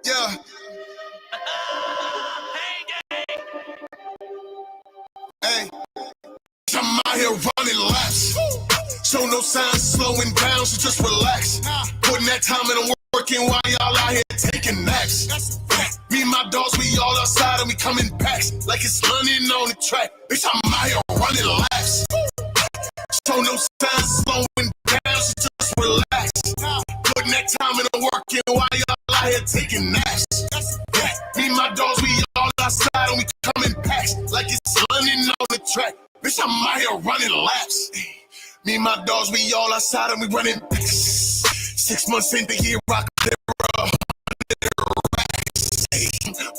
Yeah. Hey, I'm out here running laps. Show no signs of slowing down, so just relax. Putting that time in the working while y'all out here taking naps. Me and my dogs, we all outside and we coming back like it's running on the track. Bitch, I'm out here running laps. Show no signs of slowing down, so just relax. Putting that time in the working while y'all out here taking naps. Me and my dogs, we all outside and we coming back like it's running on the track. Bitch, I'm out here running laps. Me and my dogs, we all outside and we running back. 6 months in the year, rock there,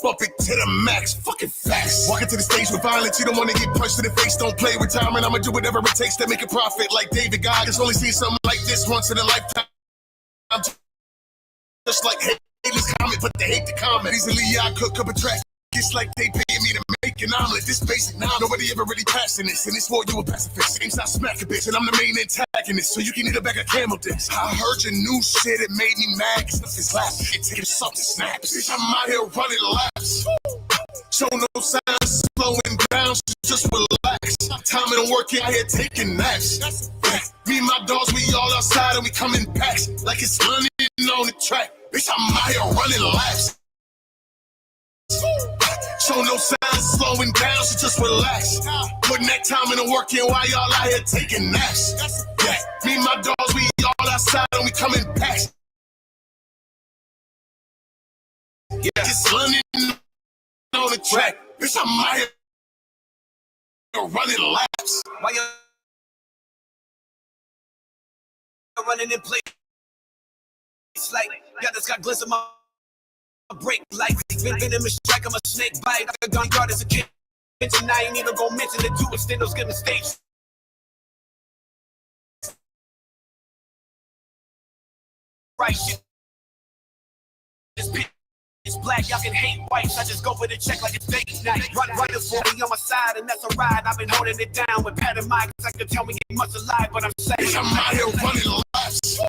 bump it to the max, fucking facts. Walking to the stage with violence, you don't want to get punched in the face. Don't play retirement, I'ma do whatever it takes to make a profit. Like David God has only seen something like this once in a lifetime. Just like haters comment, but they hate the comment. Easily I cook up a track. It's like they paying me to make an omelet. This basic now, nobody ever really passing this. And it's for you a pacifist. Games I smack a bitch, and I'm the main antagonist. So you can eat a bag of camel dicks. I heard your new shit, it made me mad. Cause it's laughing, it taking something snaps. Bitch, I'm out here running laps. Show no signs slowing down, so just relax. Time and working out here taking naps. Me and my dogs, we all outside and we coming back like it's running on the track. Bitch, I'm out here running laps. Show no signs slowing down, so just relax. Putting that time in the working while y'all out here taking naps. Yeah, me and my dogs, we all outside and we coming back. Yeah, just running on the track. Bitch, I'm out here running laps. Why you running in place? It's like, yeah, this got glisten my break lights. Venomous strike, I'm a snake bite. I gun guard as a kid. And I ain't even gonna mention the two extendos getting the stage. Right shit. It's black, y'all can hate whites. I just go for the check like it's date night. Running for me on my side, and that's a ride. I've been holding it down with pattern mics. I can tell me ain't much alive, but I'm saying I'm out here running laps.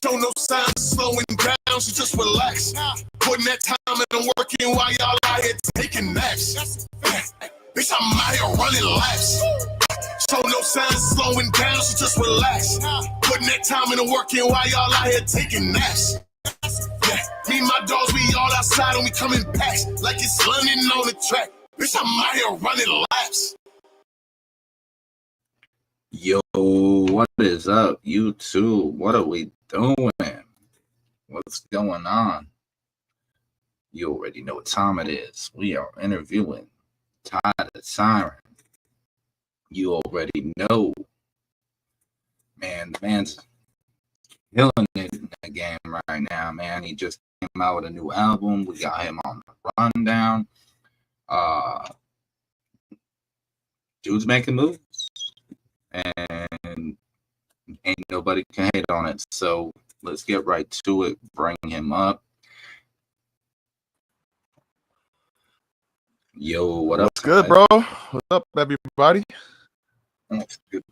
Show no signs of slowing down, so just relax. Putting that time in the working while y'all out here taking naps. Bitch, I'm out here running laps. Show no signs of slowing down, so just relax. Putting that time in the working while y'all out here taking naps. Yeah, me and my dogs, we all outside and we coming back like it's running on the track. Bitch, I'm out here running laps. Yo, what is up, YouTube? What are we doing? What's going on? You already know what time it is. We are interviewing Tyrant. You already know. Man, the man's killing it in the game right now, man. He just came out with a new album. We got him on the rundown. Dude's making moves. And ain't nobody can hate on it. So let's get right to it. Bring him up. Yo, what up? What's good, bro? What's up, everybody? Good.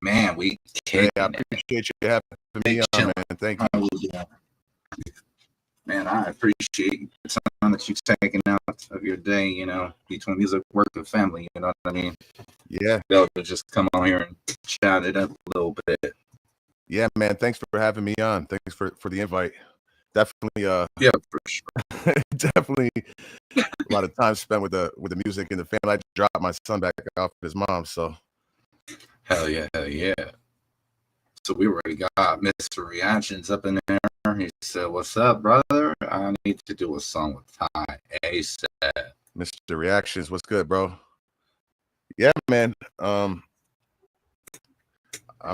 Man, we I appreciate you having me on, man. Thank you. Man, I appreciate the time that you've taken out of your day, you know, between music, work, and family, you know what I mean? Yeah. They'll just come on here and chat it up a little bit. Yeah, man. Thanks for having me on. Thanks for the invite. Definitely yeah, for sure. Definitely a lot of time spent with the music and the family. I dropped my son back off with his mom, so hell yeah. So we already got Mr. Reactions up in there. He said, "What's up, brother? I need to do a song with Ty ASAP." Mr. Reactions, what's good, bro? Yeah, man. I'm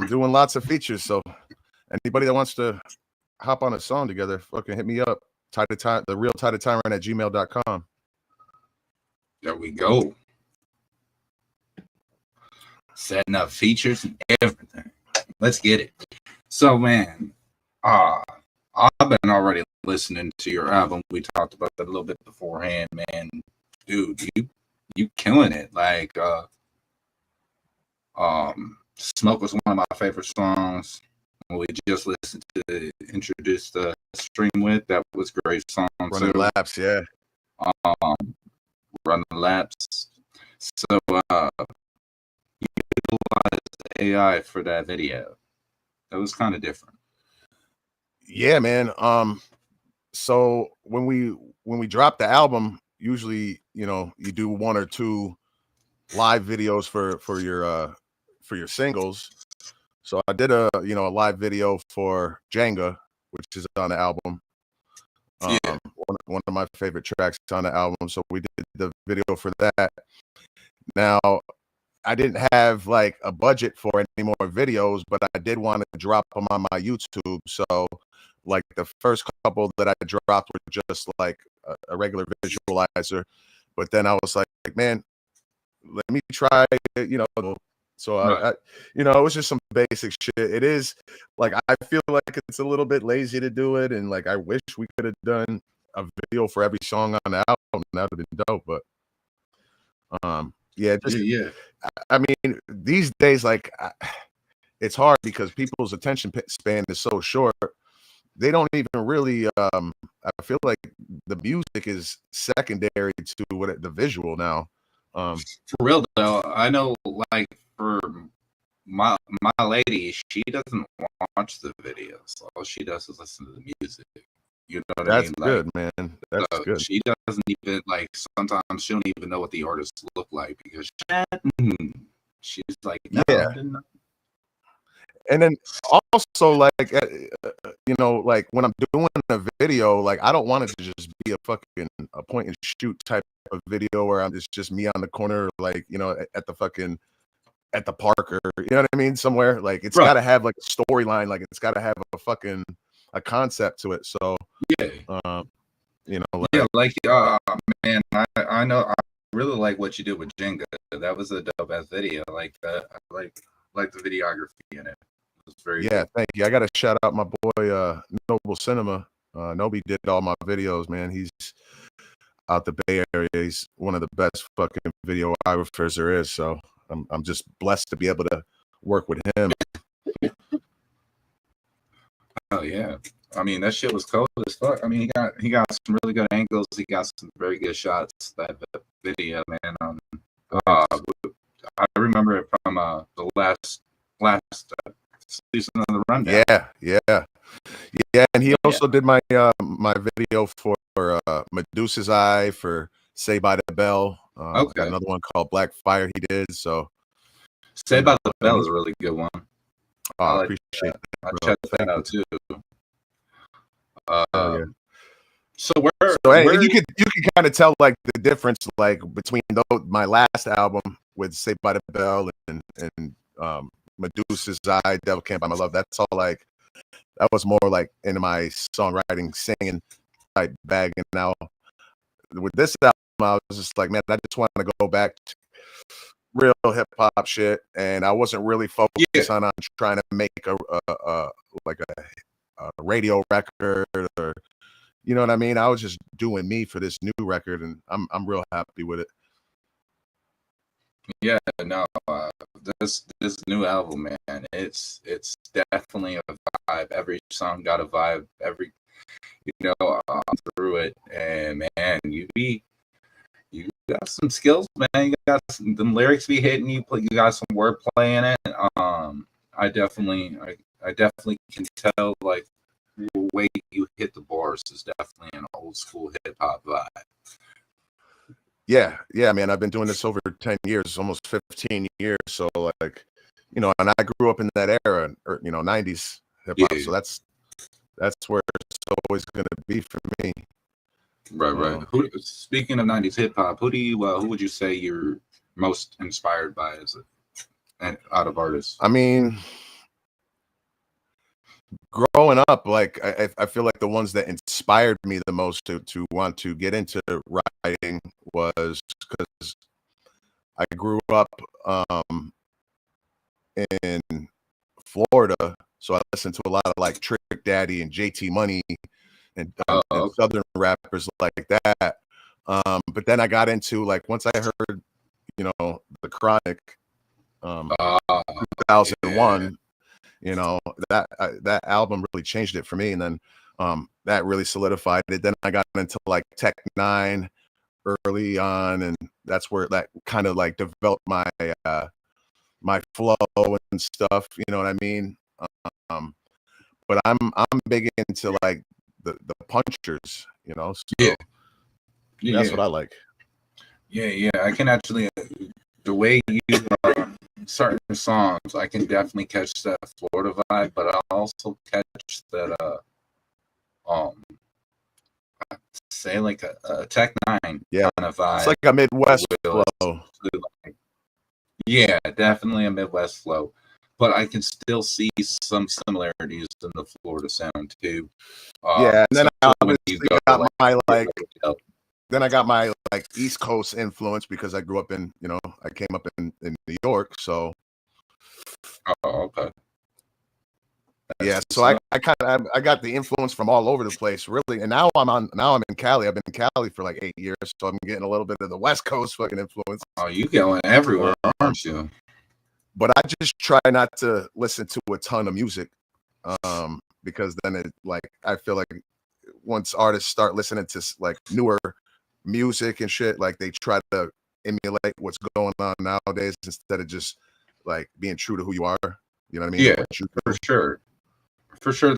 doing lots of features, so anybody that wants to hop on a song together, fucking hit me up. The real Tyrant at gmail.com. There we go. Setting up features and everything. Let's get it. So, man, I've been already listening to your album. We talked about that a little bit beforehand, man. Dude, you killing it. Like, Smoke was one of my favorite songs. we just listened to introduce the stream with. That was a great song. Running too. Laps, yeah. Running Laps. So you utilized AI for that video. That was kind of different. Yeah, man. So when we drop the album, usually, you know, you do 1 or 2 live videos for your singles. So I did a live video for Jenga, which is on the album. Yeah. One of my favorite tracks on the album. So we did the video for that. Now, I didn't have like a budget for any more videos, but I did want to drop them on my YouTube. So like the first couple that I dropped were just like a regular visualizer. But then I was like, man, let me try, you know. So Right. you know, it was just some basic shit. It is like, I feel like it's a little bit lazy to do it. And like, I wish we could have done a video for every song on the album. That would have been dope. But yeah, just, Yeah. I mean, these days, like, it's hard because people's attention span is so short. They don't even really. I feel like the music is secondary to the visual now. For real though, I know, like, for my lady, she doesn't watch the videos. All she does is listen to the music. You know what I That's mean? good, man. That's good. She doesn't even, like, sometimes she don't even know what the artists look like because she's like, no, Yeah. I didn't know. And then also, like, you know, like when I'm doing a video, like, I don't want it to just be a point and shoot type of video where it's just me on the corner, like, you know, at the park, or you know what I mean, somewhere. Like, it's got to have like a storyline, like it's got to have a concept to it. So yeah, you know, like man, I know, I really like what you did with Jenga. That was a dope ass video. Like I like the videography in it. It was very good. Thank you. I got to shout out my boy Noble Cinema. Nobi did all my videos, man. He's out the Bay Area. He's one of the best fucking videographers there is. So I'm just blessed to be able to work with him. Oh yeah, I mean, that shit was cold as fuck. I mean, he got some really good angles. He got some very good shots. That video, man. I remember it from the last season of the Rundown. Yeah. And he also did my my video for Medusa's Eye, for Say by the Bell. Got another one called Black Fire he did. So Say by the Bell is a really good one. I appreciate that. I checked that out too. Yeah. So you can kind of tell like the difference, like between my last album with Say by the Bell and Medusa's Eye, Devil Can't Buy My Love. That's all like, that was more like in my songwriting, singing type bag. And now with this album, I was just like, man, I just want to go back to real hip hop shit, and I wasn't really focused on trying to make a radio record, or you know what I mean. I was just doing me for this new record, and I'm real happy with it. Yeah, no, this new album, man, it's definitely a vibe. Every song got a vibe. Every, you know, through it, and man, you got some skills, man. You got them lyrics be hitting you. You got some wordplay in it. I definitely can tell, like, the way you hit the bars is definitely an old school hip hop vibe. Yeah, man. I've been doing this over 10 years, almost 15 years. So like, you know, and I grew up in that era, or you know, 90s hip hop. So that's where it's always going to be for me. Right. Speaking of 90s hip hop, who would you say you're most inspired by out of artists? I mean, growing up, like I feel like the ones that inspired me the most to want to get into writing was because I grew up in Florida, so I listened to a lot of like Trick Daddy and JT Money and Southern rappers like that. But then I got into, like, once I heard, you know, The Chronic, 2001, You know, that album really changed it for me, and then that really solidified it. Then I got into like Tech Nine early on, and that's where that kind of like developed my flow and stuff. You know what I mean? Um, but I'm big into like the punchers. You know, Yeah, so that's yeah, what I like. yeah. I can actually the way you certain songs, I can definitely catch that Florida vibe, but I also catch that um say like a Tech Nine Yeah, kind of it's vibe. like a Midwest Will. flow. Yeah, definitely a Midwest flow, but I can still see some similarities in the Florida sound too. Yeah, and then I Especially when you obviously go to got like my like Philadelphia. then I got my like East Coast influence because I grew up in, you know, I came up in New York. So Oh, okay. yeah, That's so what's up. I kind of I got the influence from all over the place, really. And now I'm in Cali. I've been in Cali for like 8 years, so I'm getting a little bit of the West Coast fucking influence. Oh, you going everywhere, aren't you? But I just try not to listen to a ton of music, because then it like I feel like once artists start listening to like newer music and shit, like they try to emulate what's going on nowadays instead of just like being true to who you are. You know what I mean? Yeah, What you for do. sure. For sure,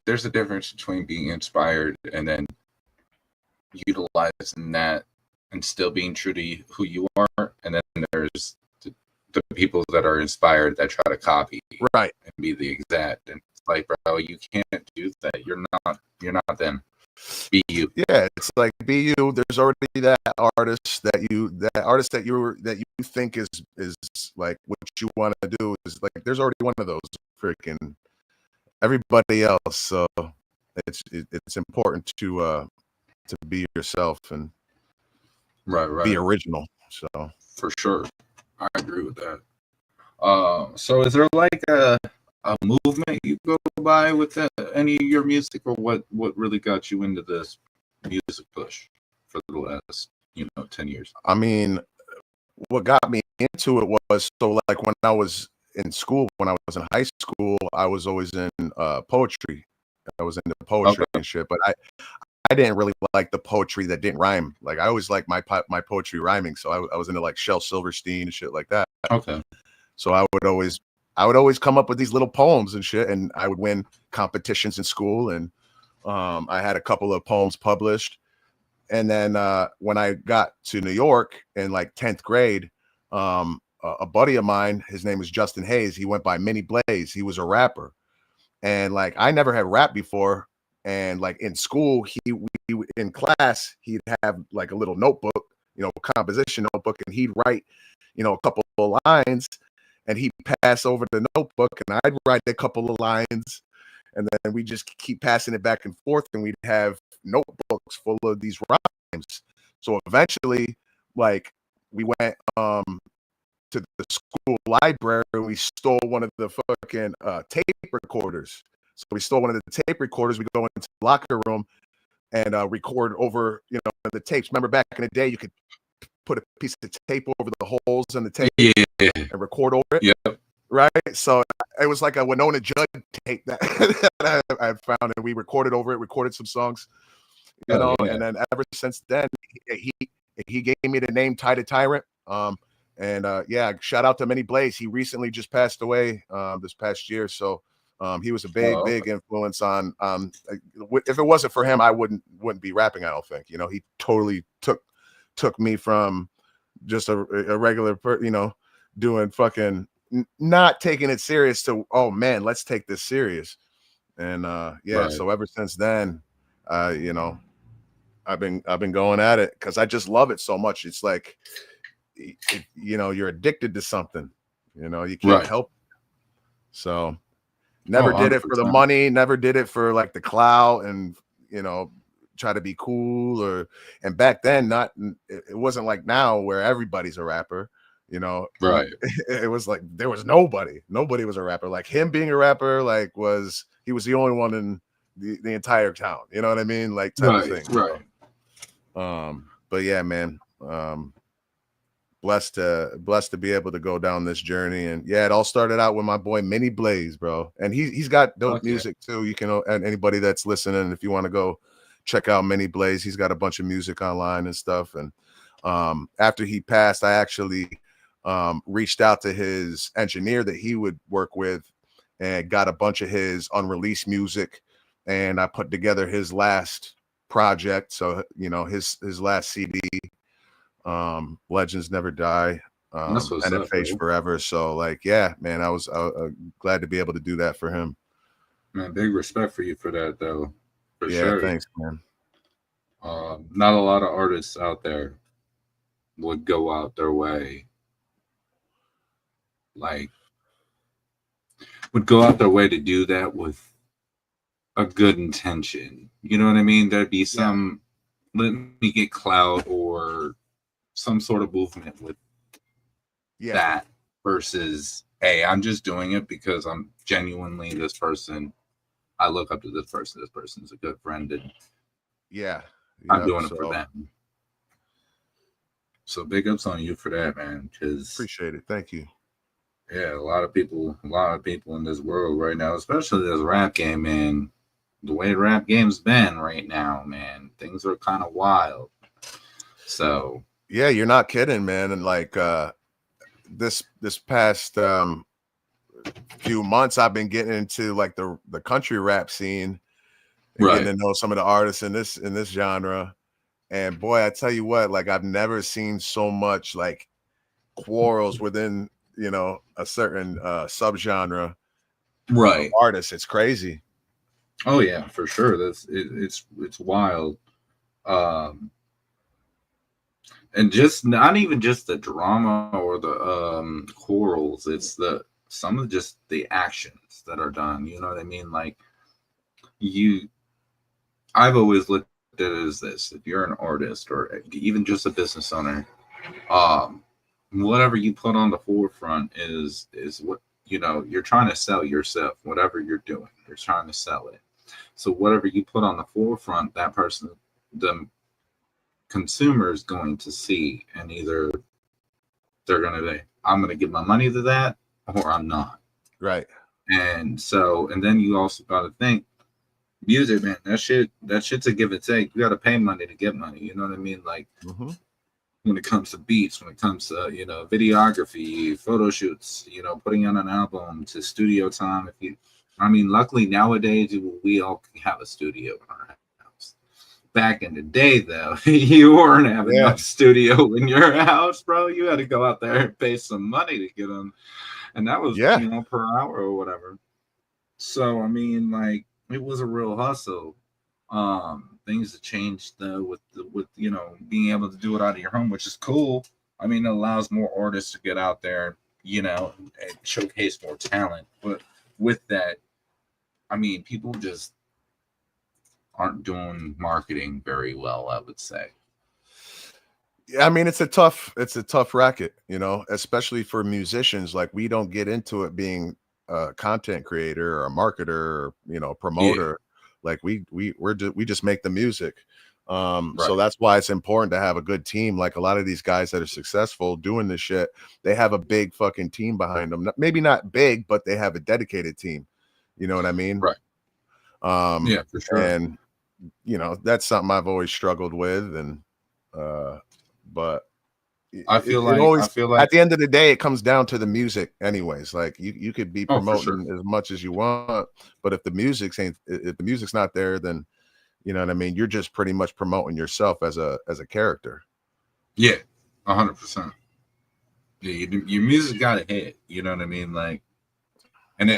there's a difference between being inspired and then utilizing that and still being true to who you are, and then there's the people that are inspired that try to copy Right. and be the exact. And it's like, bro, you can't do that. You're not them. Be you. Yeah, it's like be you. There's already that artist that you think is like what you want to do is like there's already one of those freaking everybody else. So it's important to be yourself and Right. be original. So For sure. I agree with that. So is there like a movement you go by with any of your music, or what really got you into this music push for the last 10 years? I mean, what got me into it was so like when I was in school, when I was in high school, I was always in poetry. I was into poetry Okay. and shit, but I didn't really like the poetry that didn't rhyme. Like I always liked my poetry rhyming, so I was into like Shel Silverstein and shit like that. Okay. So I would always come up with these little poems and shit, and I would win competitions in school. And I had a couple of poems published. And then when I got to New York in like 10th grade, a buddy of mine, his name was Justin Hayes. He went by Mini Blaze. He was a rapper, and like I never had rap before. And like in school, in class he'd have like a little notebook, you know, composition notebook, and he'd write, you know, a couple of lines, and he'd pass over the notebook, and I'd write a couple of lines, and then we just keep passing it back and forth, and we'd have notebooks full of these rhymes. So eventually, like we went to the school library and we stole one of the fucking tape recorders. So we stole one of the tape recorders. We go into the locker room and record over, you know, the tapes. Remember back in the day, you could put a piece of tape over the holes in the tape Yeah. and record over it. Yep. Right. So it was like a Winona Judd tape that, that I found, and we recorded over it, recorded some songs, you know, Yeah. and then ever since then, he gave me the name Tyrant. And yeah, shout out to Mini Blaze. He recently just passed away this past year. So he was a big influence on if it wasn't for him, I wouldn't be rapping, I don't think. You know, he totally took me from just a regular you know, doing fucking not taking it serious to, oh man, let's take this serious. And yeah, Right. so ever since then, you know, I've been going at it because I just love it so much. It's like you know, you're addicted to something, you know, you can't Right. help. So Oh, never did it for the 100%. money, never did it for like the clout and, you know, try to be cool. Or and back then it wasn't like now where everybody's a rapper, you know. Right. It was like there was nobody was a rapper. Like him being a rapper, like he was the only one in the entire town, you know what I mean, like type of thing. Right. But yeah, man, blessed to be able to go down this journey. And yeah, it all started out with my boy Mini Blaze, bro. And he's got dope music too. You can, and anybody that's listening, if you want to go check out Mini Blaze, he's got a bunch of music online and stuff. And after he passed, I actually reached out to his engineer that he would work with and got a bunch of his unreleased music, and I put together his last project. So, you know, his last CD, Legends Never Die, NFH Forever. So like, yeah, man, I was glad to be able to do that for him. Man, big respect for you for that, though. For sure. Thanks, man. Not a lot of artists out there would go out their way, to do that with a good intention. You know what I mean? There'd be some, let me get clout or some sort of movement with that versus, hey, I'm just doing it because I'm genuinely this person. I look up to this person. This person's a good friend, and I'm doing it for them. So big ups on you for that, man. Appreciate it. Thank you. Yeah, a lot of people in this world right now, especially this rap game, man. The way the rap game's been right now, man, things are kind of wild. So yeah, you're not kidding, man. And like this past few months, I've been getting into like the country rap scene and getting to know some of the artists in this genre. And boy, I tell you what, like I've never seen so much like quarrels within, you know, a certain subgenre of artists. It's crazy. Oh yeah, for sure. It's wild. And just not even just the drama or the quarrels, it's some of just the actions that are done. You know what I mean? Like I've always looked at it as this: if you're an artist or even just a business owner, whatever you put on the forefront is what, you know, you're trying to sell yourself. Whatever you're doing, you're trying to sell it. So whatever you put on the forefront, that person, the consumer, is going to see, and either they're going to be, I'm going to give my money to that, or I'm not. Right. And then you also got to think, music, man, that shit's a give and take. You got to pay money to get money. You know what I mean? Like, when it comes to beats, when it comes to, you know, videography, photo shoots, you know, putting on an album, to studio time. Luckily nowadays we all have a studio in our house. Back in the day, though, you weren't having enough studio in your house, bro. You had to go out there and pay some money to get them, and that was you know, per hour or whatever. So I mean, like, it was a real hustle. Things have changed though with you know, being able to do it out of your home, which is cool. I mean, it allows more artists to get out there, you know, and showcase more talent. But with that, I mean, people just aren't doing marketing very well, I would say. Yeah, I mean, it's a tough racket, you know, especially for musicians. Like, we don't get into it being a content creator or a marketer or, you know, promoter. Like we just make the music. So that's why it's important to have a good team. Like a lot of these guys that are successful doing this shit, they have a big fucking team behind them. Maybe not big, but they have a dedicated team. You know what I mean? Right. Yeah, for sure. And you know, that's something I've always struggled with. And but I feel like at the end of the day, it comes down to the music anyways. Like you could be promoting as much as you want, but if the music's not there, then you know what I mean, you're just pretty much promoting yourself as a character. Yeah, 100%. Yeah, your music got a hit. You know what I mean? Like, and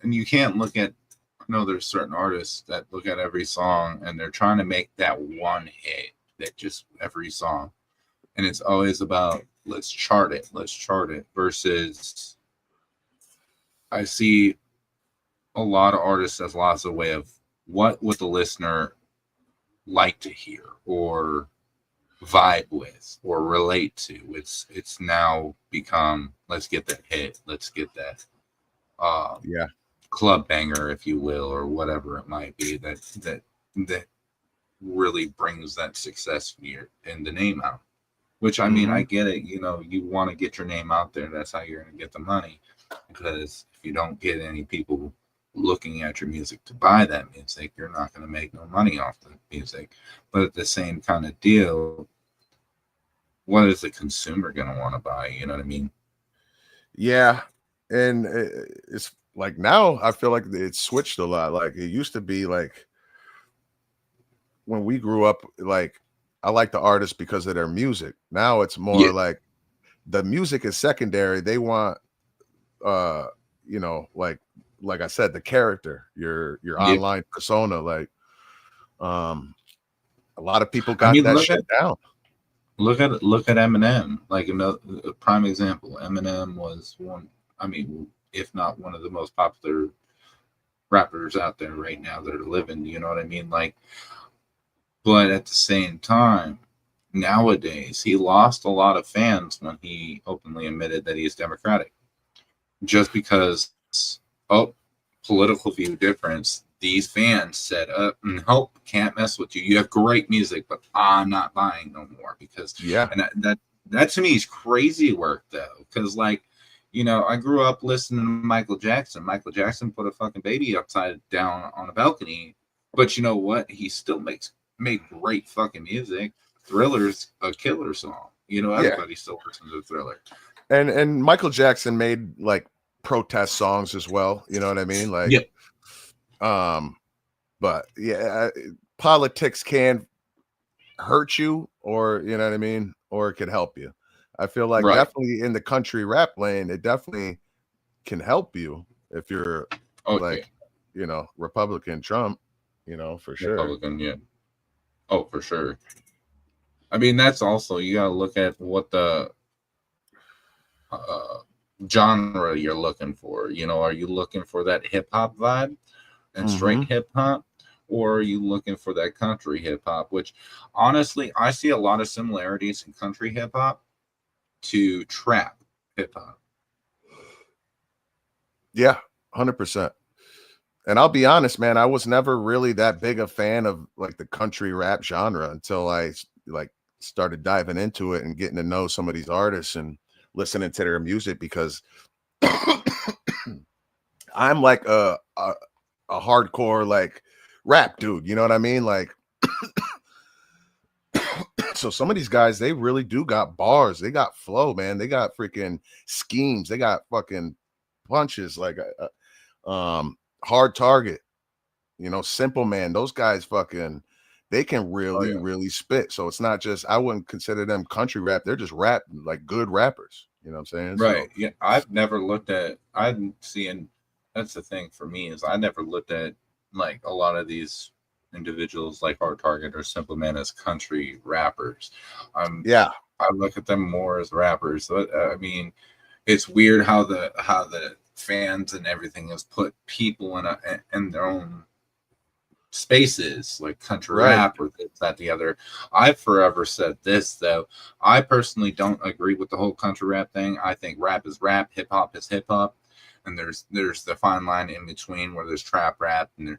you can't look at. I know there's certain artists that look at every song and they're trying to make that one hit, that just every song. And it's always about, let's chart it versus I see a lot of artists has lost a way of what would the listener like to hear or vibe with or relate to. It's now become, let's get that hit, let's get that club banger, if you will, or whatever it might be, that really brings that success in the name out. Which I mean, I Mhm. get it. You know, you want to get your name out there. That's how you're going to get the money. Because if you don't get any people looking at your music to buy that music, you're not going to make no money off the music. But at the same kind of deal, what is the consumer going to want to buy? You know what I mean? Yeah, and it's like now I feel like it's switched a lot. Like it used to be like when we grew up, like I like the artists because of their music. Now it's Yeah. more like the music is secondary. They want uh like I said, the character, your Yeah. online persona. Like um a lot of people I got mean, that shit down. look at Eminem. Like another a prime example. Eminem was one. I mean, if not one of the most popular rappers out there right now that are living. You know what I mean? Like, but at the same time, nowadays he lost a lot of fans when he openly admitted that he's Democratic, just because political view difference. These fans said, nope, can't mess with you. You have great music, but I'm not buying no more because, Yeah. and that to me is crazy work though, because like, you know, I grew up listening to Michael Jackson. Michael Jackson put a fucking baby upside down on a balcony, but you know what? He still made great fucking music. Thriller's a killer song. You know, Yeah. everybody still listens to Thriller. And Michael Jackson made like protest songs as well. You know what I mean? Like Yeah, um but yeah, politics can hurt you, or you know what I mean, or it can help you. I feel like right. definitely in the country rap lane, it definitely can help you if you're Oh yeah, like, Republican Trump, for sure. Republican. Yeah. Oh, for sure. I mean, that's also you got to look at what the uh, genre you're looking for. You know, are you looking for that hip hop vibe and straight Hmm. hip hop, or are you looking for that country hip hop? Which, honestly, I see a lot of similarities in country hip hop to trap hip hop. Yeah, 100%. And I'll be honest, man, I was never really that big a fan of like the country rap genre until like started diving into it and getting to know some of these artists and listening to their music because I'm like a hardcore like rap dude, you know what I mean? Like so some of these guys, they really do got bars, they got flow, man. They got freaking schemes, they got fucking punches like hard target. Simple Man, those guys fucking they can Oh really, yeah, really spit. So it's not just I wouldn't consider them country rap. They're just rap like good rappers. You know what I'm saying? right. So Yeah, I've never looked at. I'm seeing. That's the thing for me is I never looked at like a lot of these individuals like Art Target or Simple Man as country rappers. I'm yeah, I look at them more as rappers. But, I mean, it's weird how the fans and everything has put people in their own spaces like country right. rap or this, that, the other. I've forever said this though. I personally don't agree with the whole country rap thing. I think rap is rap, hip hop is hip hop, and there's the fine line in between where there's trap rap and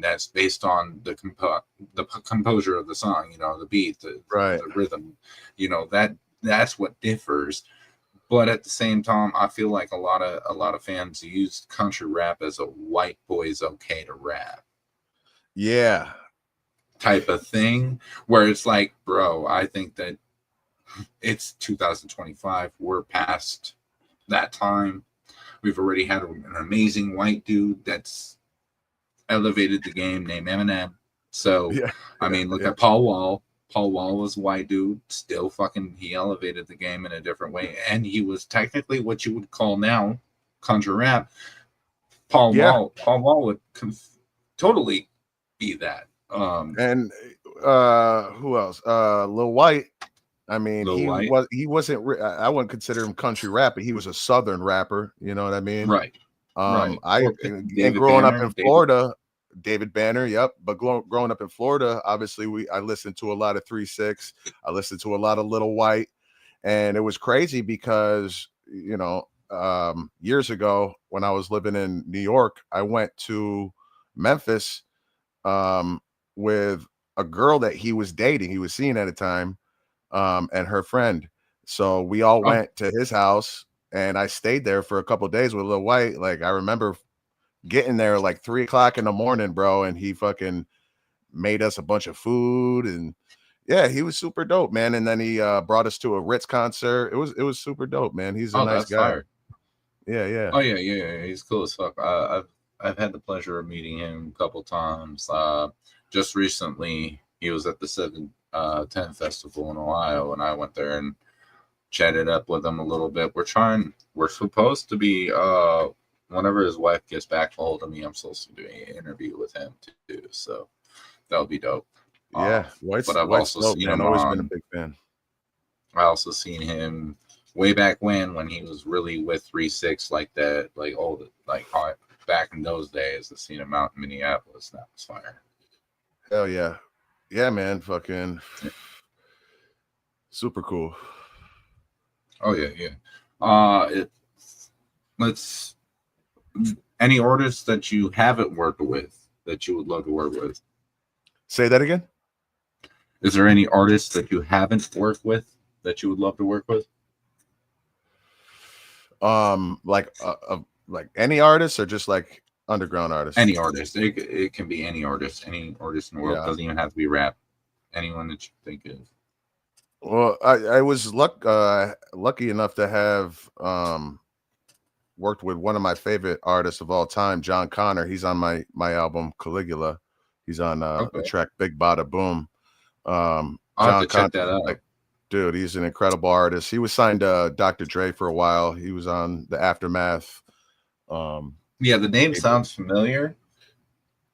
that's based on the composure of the song. You know, the beat, Right. the rhythm. You know that's what differs. But at the same time, I feel like a lot of fans use country rap as a white boy's okay to rap Yeah. type of thing where it's like, bro, I think that it's 2025. We're past that time. We've already had an amazing white dude that's elevated the game named Eminem. So, Yeah. I Yeah. mean, look Yeah. at Paul Wall. Paul Wall was a white dude, still fucking, he elevated the game in a different way. And he was technically what you would call now country rap. Yeah. Paul Wall would totally be that. And who else? Lil White. I mean, Lil White. he wasn't I wouldn't consider him country rap, but he was a southern rapper, you know what I mean? Right. Right. I Or and David growing up Banner. in David. Florida, David Banner, yep. But growing up in Florida, obviously I listened to a lot of 3 6. I listened to a lot of Little White, and it was crazy because years ago when I was living in New York, I went to Memphis with a girl that he was dating, he was seeing at a time. and her friend. So we all Oh, went to his house, and I stayed there for a couple of days with Lil White. Like I remember getting there like 3 o'clock in the morning, bro, and he fucking made us a bunch of food, and yeah, he was super dope, man. And then he brought us to a Ritz concert. It was super dope, man. He's a oh, nice that's guy. fire. Yeah, yeah. Oh yeah. He's cool as fuck. I've had the pleasure of meeting him a couple times. Just recently, he was at the 710 Festival in Ohio, and I went there and chatted up with him a little bit. We're supposed to be whenever his wife gets back a hold of me, I'm supposed to do an interview with him too. So that'll be dope. Yeah, But I've White's also dope, seen man. him Always been a on. big fan. I also seen him way back when he was really with 3-6 like that, like old, like back in those days. I seen him out in Minneapolis. That was fire. Hell yeah. Yeah, man. Fucking super cool. Oh yeah. It let's any artists that you haven't worked with that you would love to work with. Say that again. Is there any artists that you haven't worked with that you would love to work with? Like any artist or just like underground artists? Any artist. It can be any artist. Any artist in the world. Yeah. Doesn't even have to be rap. Anyone that you think of. Well, I was lucky enough to have worked with one of my favorite artists of all time, John Connor. He's on my album Caligula. He's on the Okay. track Big Bada Boom. I'll have John to Connor, check that out. like, dude, he's an incredible artist. He was signed to Dr. Dre for a while. He was on the Aftermath. Yeah, the name sounds familiar.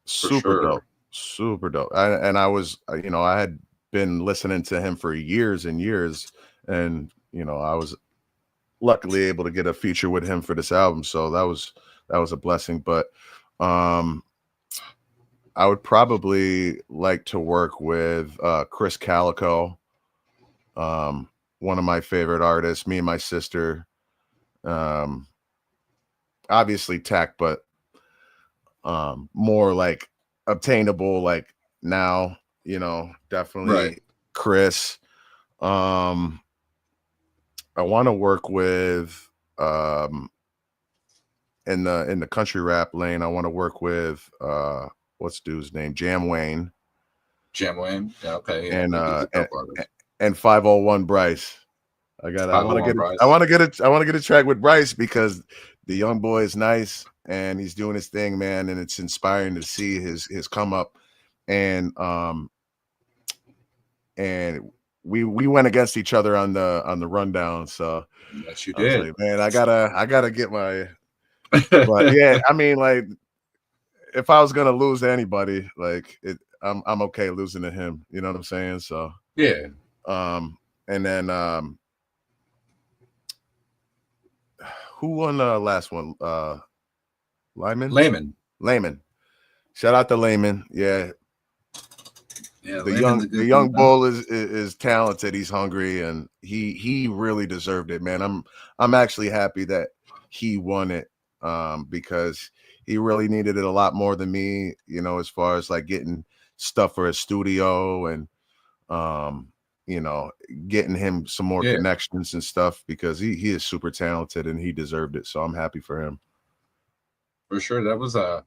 Super sure. dope. Super dope. I was, I had been listening to him for years and years, and I was luckily able to get a feature with him for this album, so that was a blessing. But I would probably like to work with Chris Calico, one of my favorite artists. Me and my sister, obviously Tech, but more like obtainable, like now, definitely Right. Chris. I want to work with in the country rap lane. I want to work with what's dude's name? Jam Wayne. Jam Wayne. Yeah, okay. Yeah, And he's a dope artist. and 501 Bryce. I want to 501 get Bryce. I want to get a track with Bryce because the young boy is nice and he's doing his thing, man, and it's inspiring to see his come up. And we went against each other on the rundown. So Yes, you I was did. like, man, I gotta get my. But yeah, I mean, like, if I was gonna lose to anybody, like I'm okay losing to him. You know what I'm saying? So yeah. And then who won the last one? Layman. Shout out to Layman. Yeah. Yeah, The young bull is talented. He's hungry, and he really deserved it, man. I'm actually happy that he won it because he really needed it a lot more than me, as far as like getting stuff for his studio and getting him some more connections and stuff, because he is super talented and he deserved it. So I'm happy for him. For sure. That was a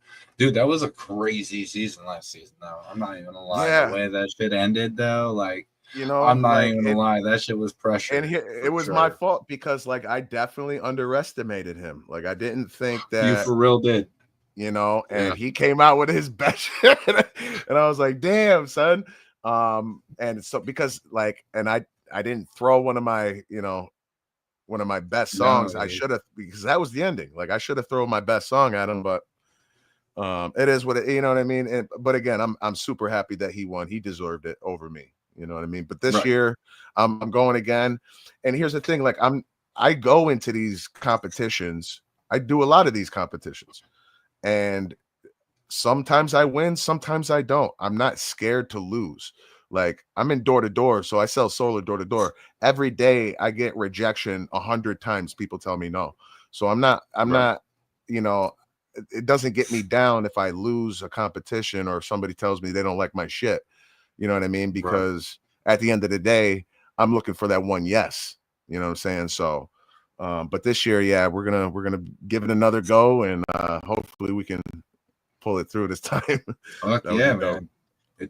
crazy season last season, though. I'm not even gonna lie. Yeah. The way that shit ended, though, like, I'm not even gonna lie. That shit was pressure. And it was my fault because, like, I definitely underestimated him. Like, I didn't think that you for real did. And he came out with his best shit, and I was like, damn, son. And so because like, and I didn't throw one of my best songs. I should have, because that was the ending. Like, I should have thrown my best song at him, but it is what it, you know what I mean. But again, I'm super happy that he won. He deserved it over me. You know what I mean. But this year, I'm going again. And here's the thing: like, I go into these competitions. I do a lot of these competitions, and sometimes I win, sometimes I don't. I'm not scared to lose. Like, I'm in door to door, so I sell solar door to door. Every day I get rejection 100 times. People tell me no. So I'm not, it doesn't get me down if I lose a competition or if somebody tells me they don't like my shit. You know what I mean? Because at the end of the day, I'm looking for that one yes. You know what I'm saying? So but this year, yeah, we're gonna give it another go, and hopefully we can pull it through this time. Fuck That would yeah, be dope. man.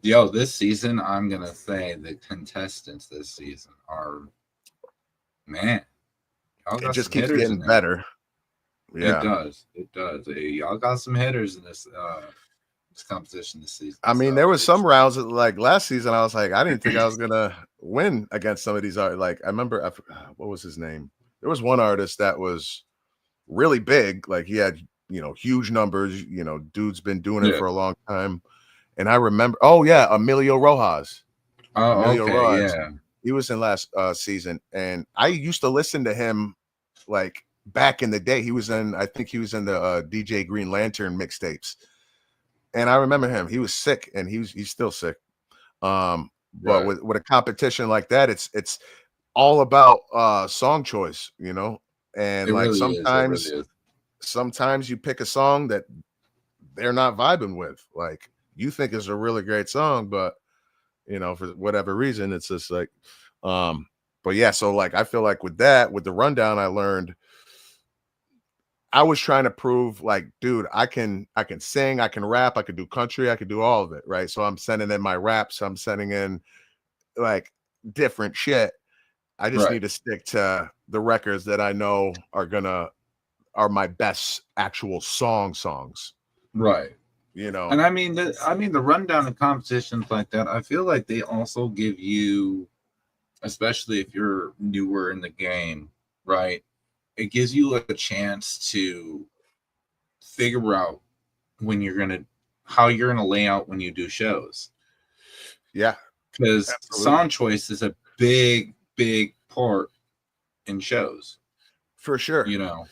Yo, this season, I'm gonna say the contestants this season are, man, y'all It got just some keeps hitters in getting there. better. It Yeah. does. It does. Hey, y'all got some hitters in this competition this season. I mean, there was some rounds that, like last season, I was like, I didn't think I was gonna win against some of these art. Like, I remember what was his name? There was one artist that was really big, like he had, huge numbers, dude's been doing it Yeah. for a long time. And I remember, oh yeah, Emilio Rojas. Oh, Emilio okay, Rojas. yeah. He was in last season, and I used to listen to him like back in the day. I think he was in the DJ Green Lantern mixtapes. And I remember him. He was sick, and he's still sick. But Right. with a competition like that, it's all about song choice, and It like really is. It really is. sometimes you pick a song that they're not vibing with, like you think is a really great song, but for whatever reason it's just like but yeah, so like I feel like with the rundown, I learned I was trying to prove like, dude, I can sing, I can rap, I can do country, I can do all of it, right? So I'm sending in my raps, I'm sending in like different shit. I just Right. need to stick to the records that I know are my best actual songs. Right. You know, And the rundown of competitions like that, I feel like they also give you, especially if you're newer in the game, right? It gives you a chance to figure out when how you're gonna lay out when you do shows. yeah, Because absolutely. song choice is a big, big part in shows. For sure. You know.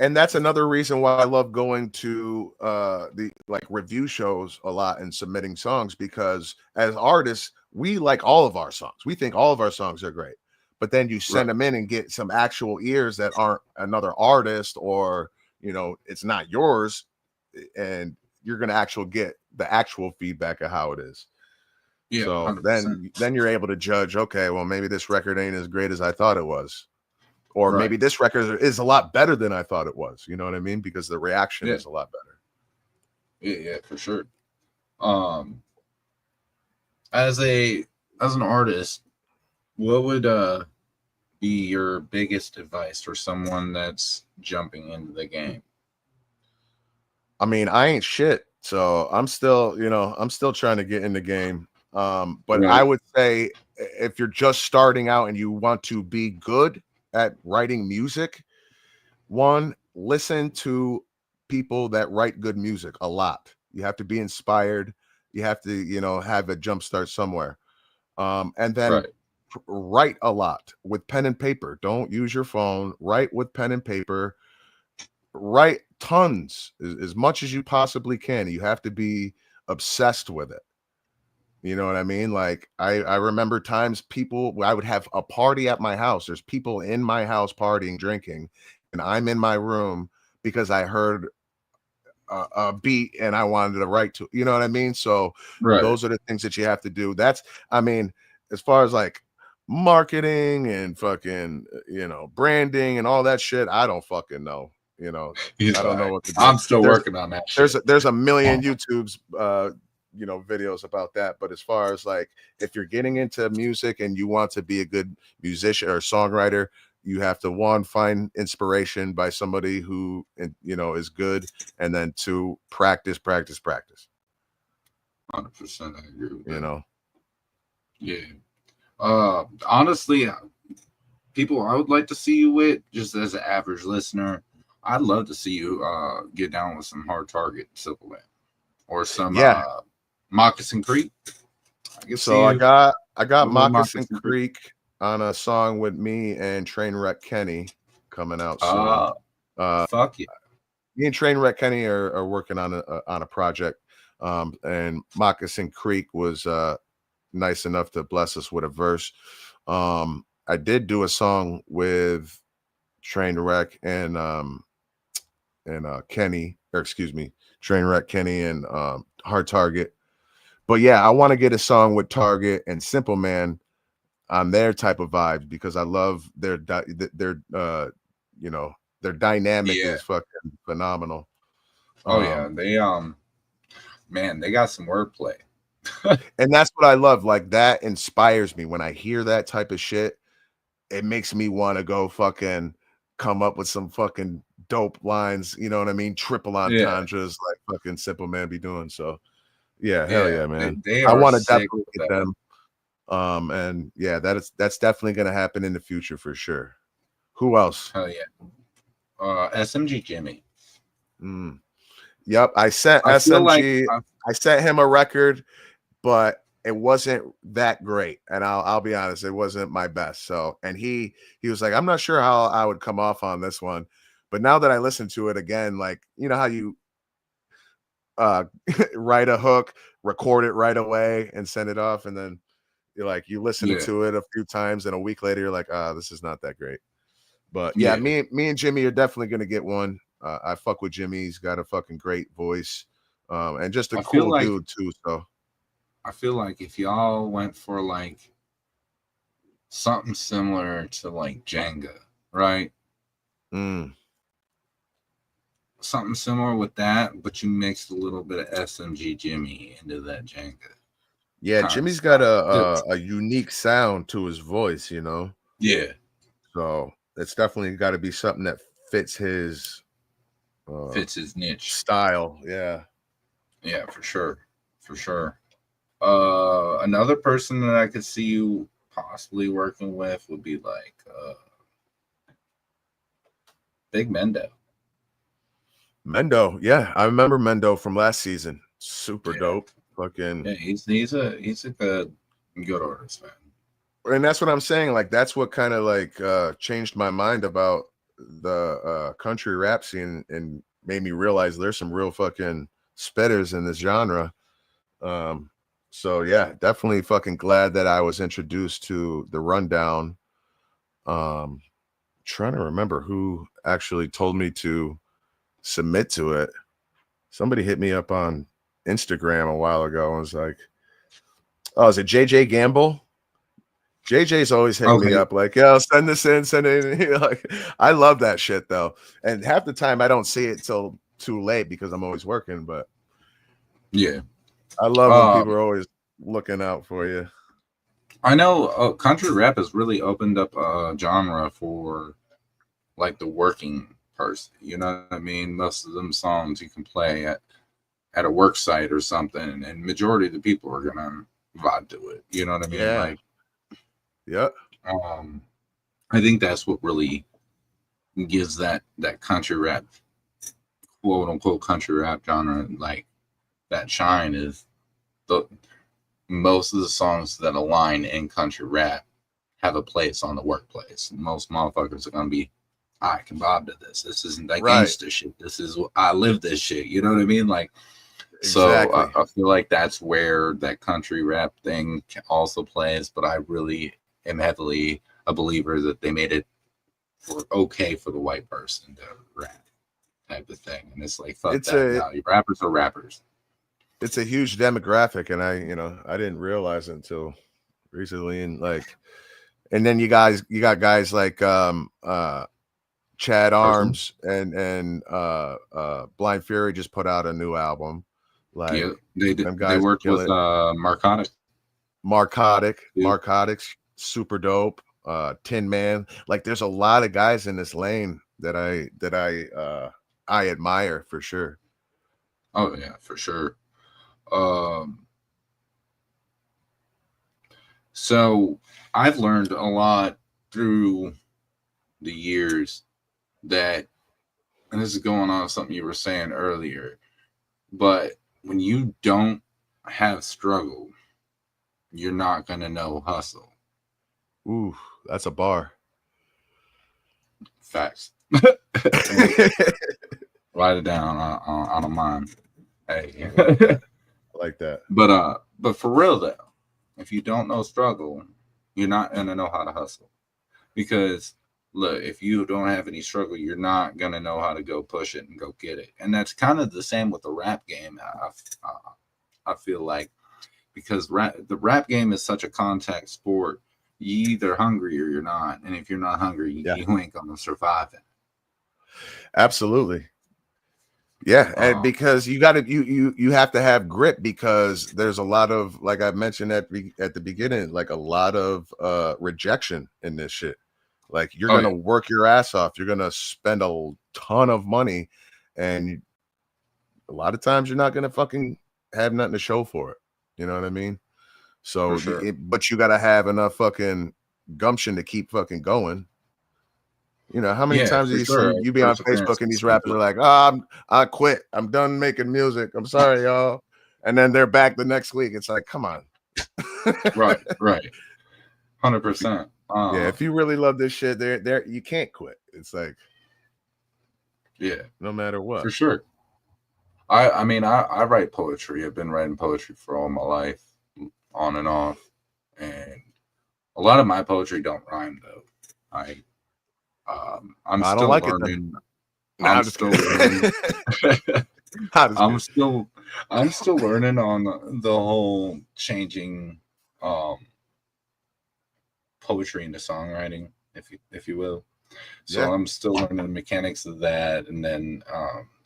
And that's another reason why I love going to the like review shows a lot and submitting songs, because as artists, we like all of our songs. We think all of our songs are great. But then you send Right. them in and get some actual ears that aren't another artist, or it's not yours, and you're going to actually get the actual feedback of how it is. Yeah, So 100%. then you're able to judge, okay, well, maybe this record ain't as great as I thought it was. Or Right. maybe this record is a lot better than I thought it was. You know what I mean? Because the reaction Yeah. is a lot better. Yeah, for sure. As an artist, what would be your biggest advice for someone that's jumping into the game? I mean, I ain't shit. So I'm still trying to get in the game. But Right. I would say if you're just starting out and you want to be good at writing music, one, listen to people that write good music a lot. You have to be inspired. You have to, have a jump start somewhere. And then Right. write a lot with pen and paper. Don't use your phone. Write with pen and paper. Write tons, as much as you possibly can. You have to be obsessed with it. You know what I mean? Like I remember times I would have a party at my house. There's people in my house partying, drinking, and I'm in my room because I heard a beat and I wanted to write to. You know what I mean? So Right. those are the things that you have to do. I mean, as far as like marketing and fucking, branding and all that shit, I don't fucking know. I don't know what to do. I'm still working on that shit. There's a million YouTube's videos about that. But as far as like if you're getting into music and you want to be a good musician or songwriter, you have to, one, find inspiration by somebody who is good, and then two, practice. 100%, I agree with that. Yeah. Honestly, people I would like to see you with, just as an average listener, I'd love to see you get down with some Hard Target, Simple Man, or some Moccasin Creek. I got Moccasin Creek on a song with me and Trainwreck Kenny coming out soon. Fuck yeah. Me and Trainwreck Kenny are working on a project, and Moccasin Creek was nice enough to bless us with a verse. I did do a song with Trainwreck and Kenny, or excuse me, Trainwreck Kenny and Hard Target. But yeah, I want to get a song with Target and Simple Man on their type of vibes because I love their you know, their dynamic Yeah. is fucking phenomenal. Oh yeah. They man, they got some wordplay. And that's what I love. Like that inspires me when I hear that type of shit. It makes me want to go fucking come up with some fucking dope lines. You know what I mean? Triple Yeah. entendres like fucking Simple Man be doing. So yeah, hell Yeah. yeah, man. They I are want to sick definitely with get that. them. And yeah, that's definitely gonna happen in the future for sure. Who else? Hell yeah. SMG Jimmy. Mm. Yep, I sent I feel like SMG. I sent him a record, but it wasn't that great. And I'll be honest, it wasn't my best. So, and he was like, I'm not sure how I would come off on this one. But now that I listen to it again, like you know how you uh write a hook, record it right away, and send it off, and then you're like you listen yeah, to it a few times, and a week later you're like, this is not that great. But yeah, yeah. me and Jimmy are definitely gonna get one. I fuck with Jimmy. He's got a fucking great voice, and just a I feel cool like dude too. So if y'all went for like something similar to like Jenga, right? mm, Something similar with that, but you mixed a little bit of SMG Jimmy into that Jenga yeah, kind of Jimmy's got style. a unique sound to his voice, you know. Yeah, So it's definitely got to be something that fits his fits his niche. style. Yeah. Yeah, for sure, for sure. Another person that I could see you possibly working with would be like Big Mendo. Mendo, yeah, I remember Mendo from last season. Super Yeah, dope. Fucking yeah, he's a good artist, man. and that's what I'm saying. Like that's what kind of like changed my mind about the country rap scene and made me realize there's some real fucking spitters in this genre. Um, so yeah, definitely fucking glad that I was introduced to the rundown. Trying to remember who actually told me to submit to it. Somebody hit me up on Instagram a while ago and was like, "Oh, is it JJ Gamble?" JJ's always hitting me Okay, up like, "Yo, send this in, send it in." Like, I love that shit though. And half the time I don't see it till too late because I'm always working, but yeah. I love when Um, people are always looking out for you. I know country rap has really opened up a genre for like the working person. You know what I mean? Most of them songs you can play at a work site or something, and majority of the people are gonna vibe to it. You know what I mean? Yeah. Like, Yep. I think that's what really gives that country rap, quote unquote country rap genre, like that shine is the most of the songs that align in country rap have a place on the workplace. Most motherfuckers are gonna be, I can vibe to this. This isn't that Right. gangster shit. This is I live this shit. You know what I mean? Like, so Exactly. I feel like that's where that country rap thing also plays. But I really am heavily a believer that they made it okay for the white person to rap type of thing. And it's like, fuck It's that. a No, your rappers are rappers. it's a huge demographic, and I didn't realize it until recently. And like, and then you got guys like Chad Person. Arms and Blind Fury just put out a new album. Yeah, Like they did. them They guys worked kill with it. Too. Marcotics, super dope. Tin Man. Like there's a lot of guys in this lane that I admire for sure. Oh yeah, for sure. Um, so I've learned a lot through the years that, and this is going on something you were saying earlier, but when you don't have struggle, you're not gonna know hustle. Ooh, that's a bar. Facts. Write it down on a mind. Hey. I like that. But for real though, if you don't know struggle, you're not gonna know how to hustle. Because look, if you don't have any struggle, you're not gonna know how to go push it and go get it. And that's kind of the same with the rap game. I feel like because the rap game is such a contact sport. you either hungry or you're not. And if you're not hungry, Yeah. you ain't gonna survive it. Absolutely. Yeah, and because you got to you have to have grit, because there's a lot of, like I mentioned at the beginning, like a lot of rejection in this shit. Like you're gonna work your ass off, you're gonna spend a ton of money, and a lot of times you're not gonna fucking have nothing to show for it. You know what I mean? So, sure. but you got to have enough fucking gumption to keep fucking going. You know, how many times do for you sure. see you be on Perseverance Facebook and these is key rappers are like, "Oh, I quit. I'm done making music. I'm sorry, y'all." And then they're back the next week. It's like, come on. right, 100%. Yeah, if you really love this shit, there you can't quit. It's like, yeah, no matter what. for sure. I mean, I write poetry. I've been writing poetry for all my life, on and off, and a lot of my poetry don't rhyme though. I'm I don't still like learning. No, I'm still learning. I'm still learning on the whole changing poetry into songwriting, if you will. So I'm still learning the mechanics of that, and then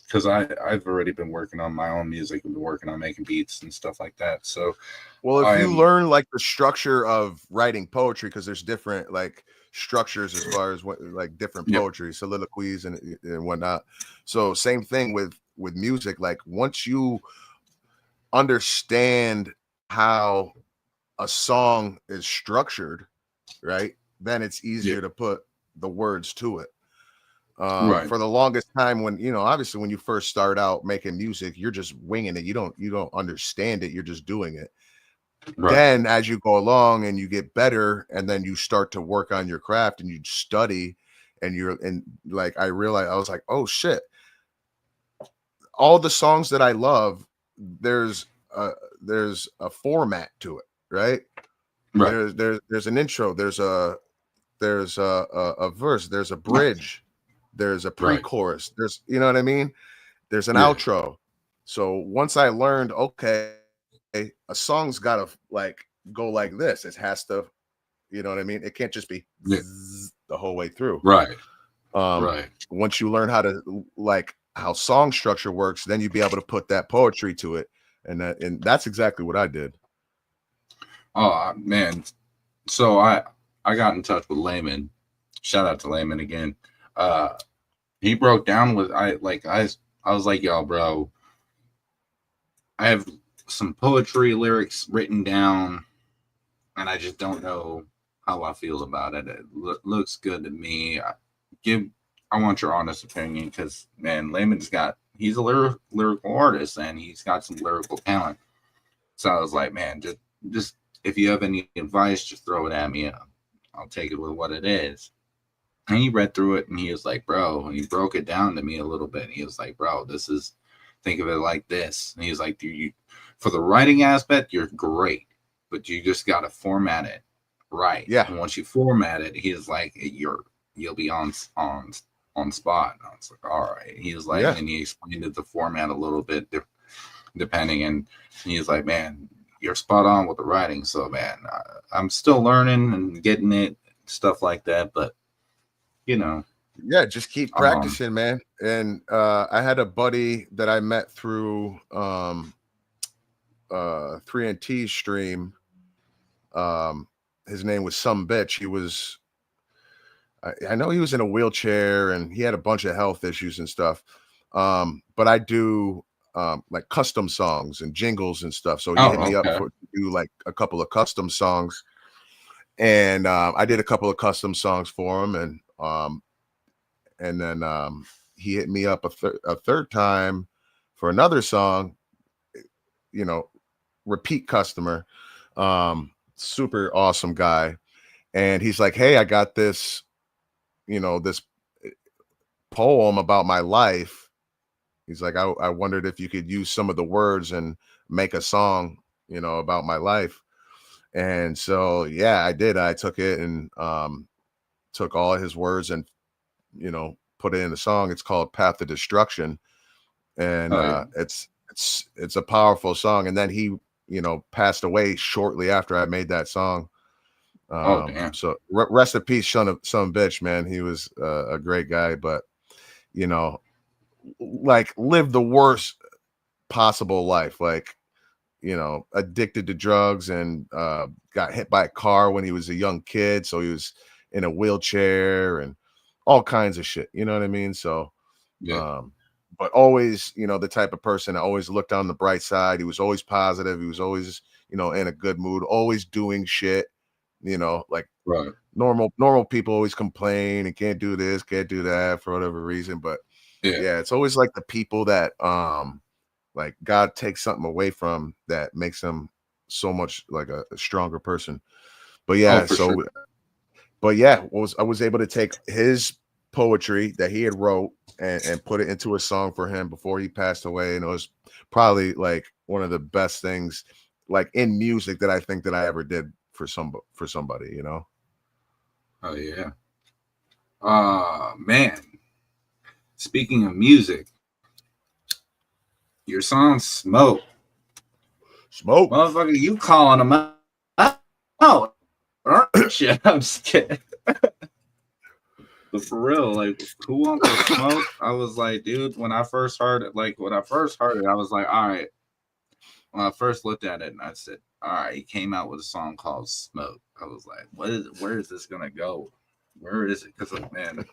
because I've already been working on my own music and been working on making beats and stuff like that. So well, if you learn like the structure of writing poetry, because there's different like structures as far as what, like different poetry, soliloquies and whatnot. So same thing with music. Like once you understand how a song is structured, right, then it's easier to put the words to it. For the longest time, when obviously when you first start out making music, you're just winging it. You don't understand it. You're just doing it. Then as you go along and you get better, and then you start to work on your craft and you study, and like I realized, I was like, oh shit, all the songs that I love, there's a format to it, right? There's an intro, there's a verse, there's a bridge, there's a pre-chorus, there's, you know what I mean, there's an outro. So once I learned, okay, a song's gotta like go like this, it has to, you know what I mean, it can't just be the whole way through. Once you learn how to like how song structure works, then you'd be able to put that poetry to it, and that's exactly what I did. Oh man, so I got in touch with Layman. Shout out to Layman again. He broke down with I was like, yo, bro, I have some poetry lyrics written down, and I just don't know how I feel about it. It looks good to me. I want your honest opinion, because man, he's a lyrical artist, and he's got some lyrical talent. So I was like, man, just if you have any advice, just throw it at me. I'll take it with what it is. And he read through it, and he was like, bro, and he broke it down to me a little bit. And he was like, bro, think of it like this. And he was like, for the writing aspect, you're great, but you just got to format it right. Yeah. And once you format it, he's like, you'll be on spot. And I was like, all right. He was like, and he explained the format a little bit depending. And he was like, man, you're spot on with the writing. So man, I'm still learning and getting it, stuff like that. But just keep practicing, man. And I had a buddy that I met through 3NT stream. His name was Some Bitch. He was, I know he was in a wheelchair and he had a bunch of health issues and stuff. But I do like custom songs and jingles and stuff. So he hit me up to do like a couple of custom songs, and I did a couple of custom songs for him, and then he hit me up a third time for another song. Repeat customer, super awesome guy, and he's like, hey, I got this, this poem about my life. He's like, I wondered if you could use some of the words and make a song, about my life. And so, yeah, I did. I took it and took all of his words and, put it in a song. It's called Path to Destruction. And it's a powerful song. And then he, passed away shortly after I made that song. Oh damn. So rest in peace, son of bitch, man. He was a great guy, but you know, like lived the worst possible life, like addicted to drugs and got hit by a car when he was a young kid, so he was in a wheelchair and all kinds of shit. You know what I mean? So, Yeah. but always, the type of person that always looked on the bright side. He was always positive. He was always, in a good mood, always doing shit. Like Right. normal people always complain and can't do this, can't do that for whatever reason. But Yeah. it's always like the people that like God takes something away from that makes them so much like a stronger person. But Oh, yeah, for sure. I was able to take his poetry that he had wrote and put it into a song for him before he passed away. And it was probably like one of the best things like in music that I think that I ever did for somebody. Oh yeah. Man. Speaking of music, your song "Smoke," Smoke. motherfucker, you calling them out, aren't you? I'm just kidding. But for real, like, who wants to smoke? I was like, dude, when I first heard it, I was like, all right. When I first looked at it, and I said, all right, he came out with a song called "Smoke." I was like, where is this gonna go? Where is it? Because man,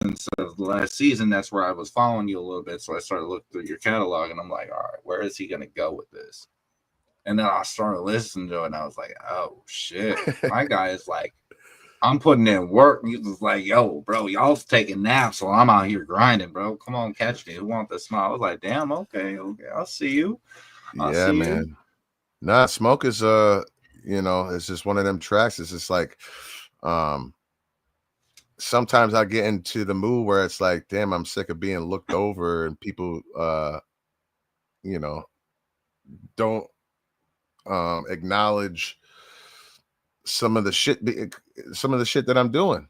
since the last season, that's where I was following you a little bit. So I started looking through your catalog, and I'm like, all right, where is he gonna go with this? And then I started listening to it, and I was like, oh shit, my guy is like, I'm putting in work. And he was like, yo, bro, y'all's taking naps, so I'm out here grinding, bro. Come on, catch me. Who want the smile? I was like, damn, okay, I'll see you. Yeah, man. Nah, Smoke is it's just one of them tracks. It's just like sometimes I get into the mood where it's like, damn, I'm sick of being looked over and people don't acknowledge some of the shit that I'm doing.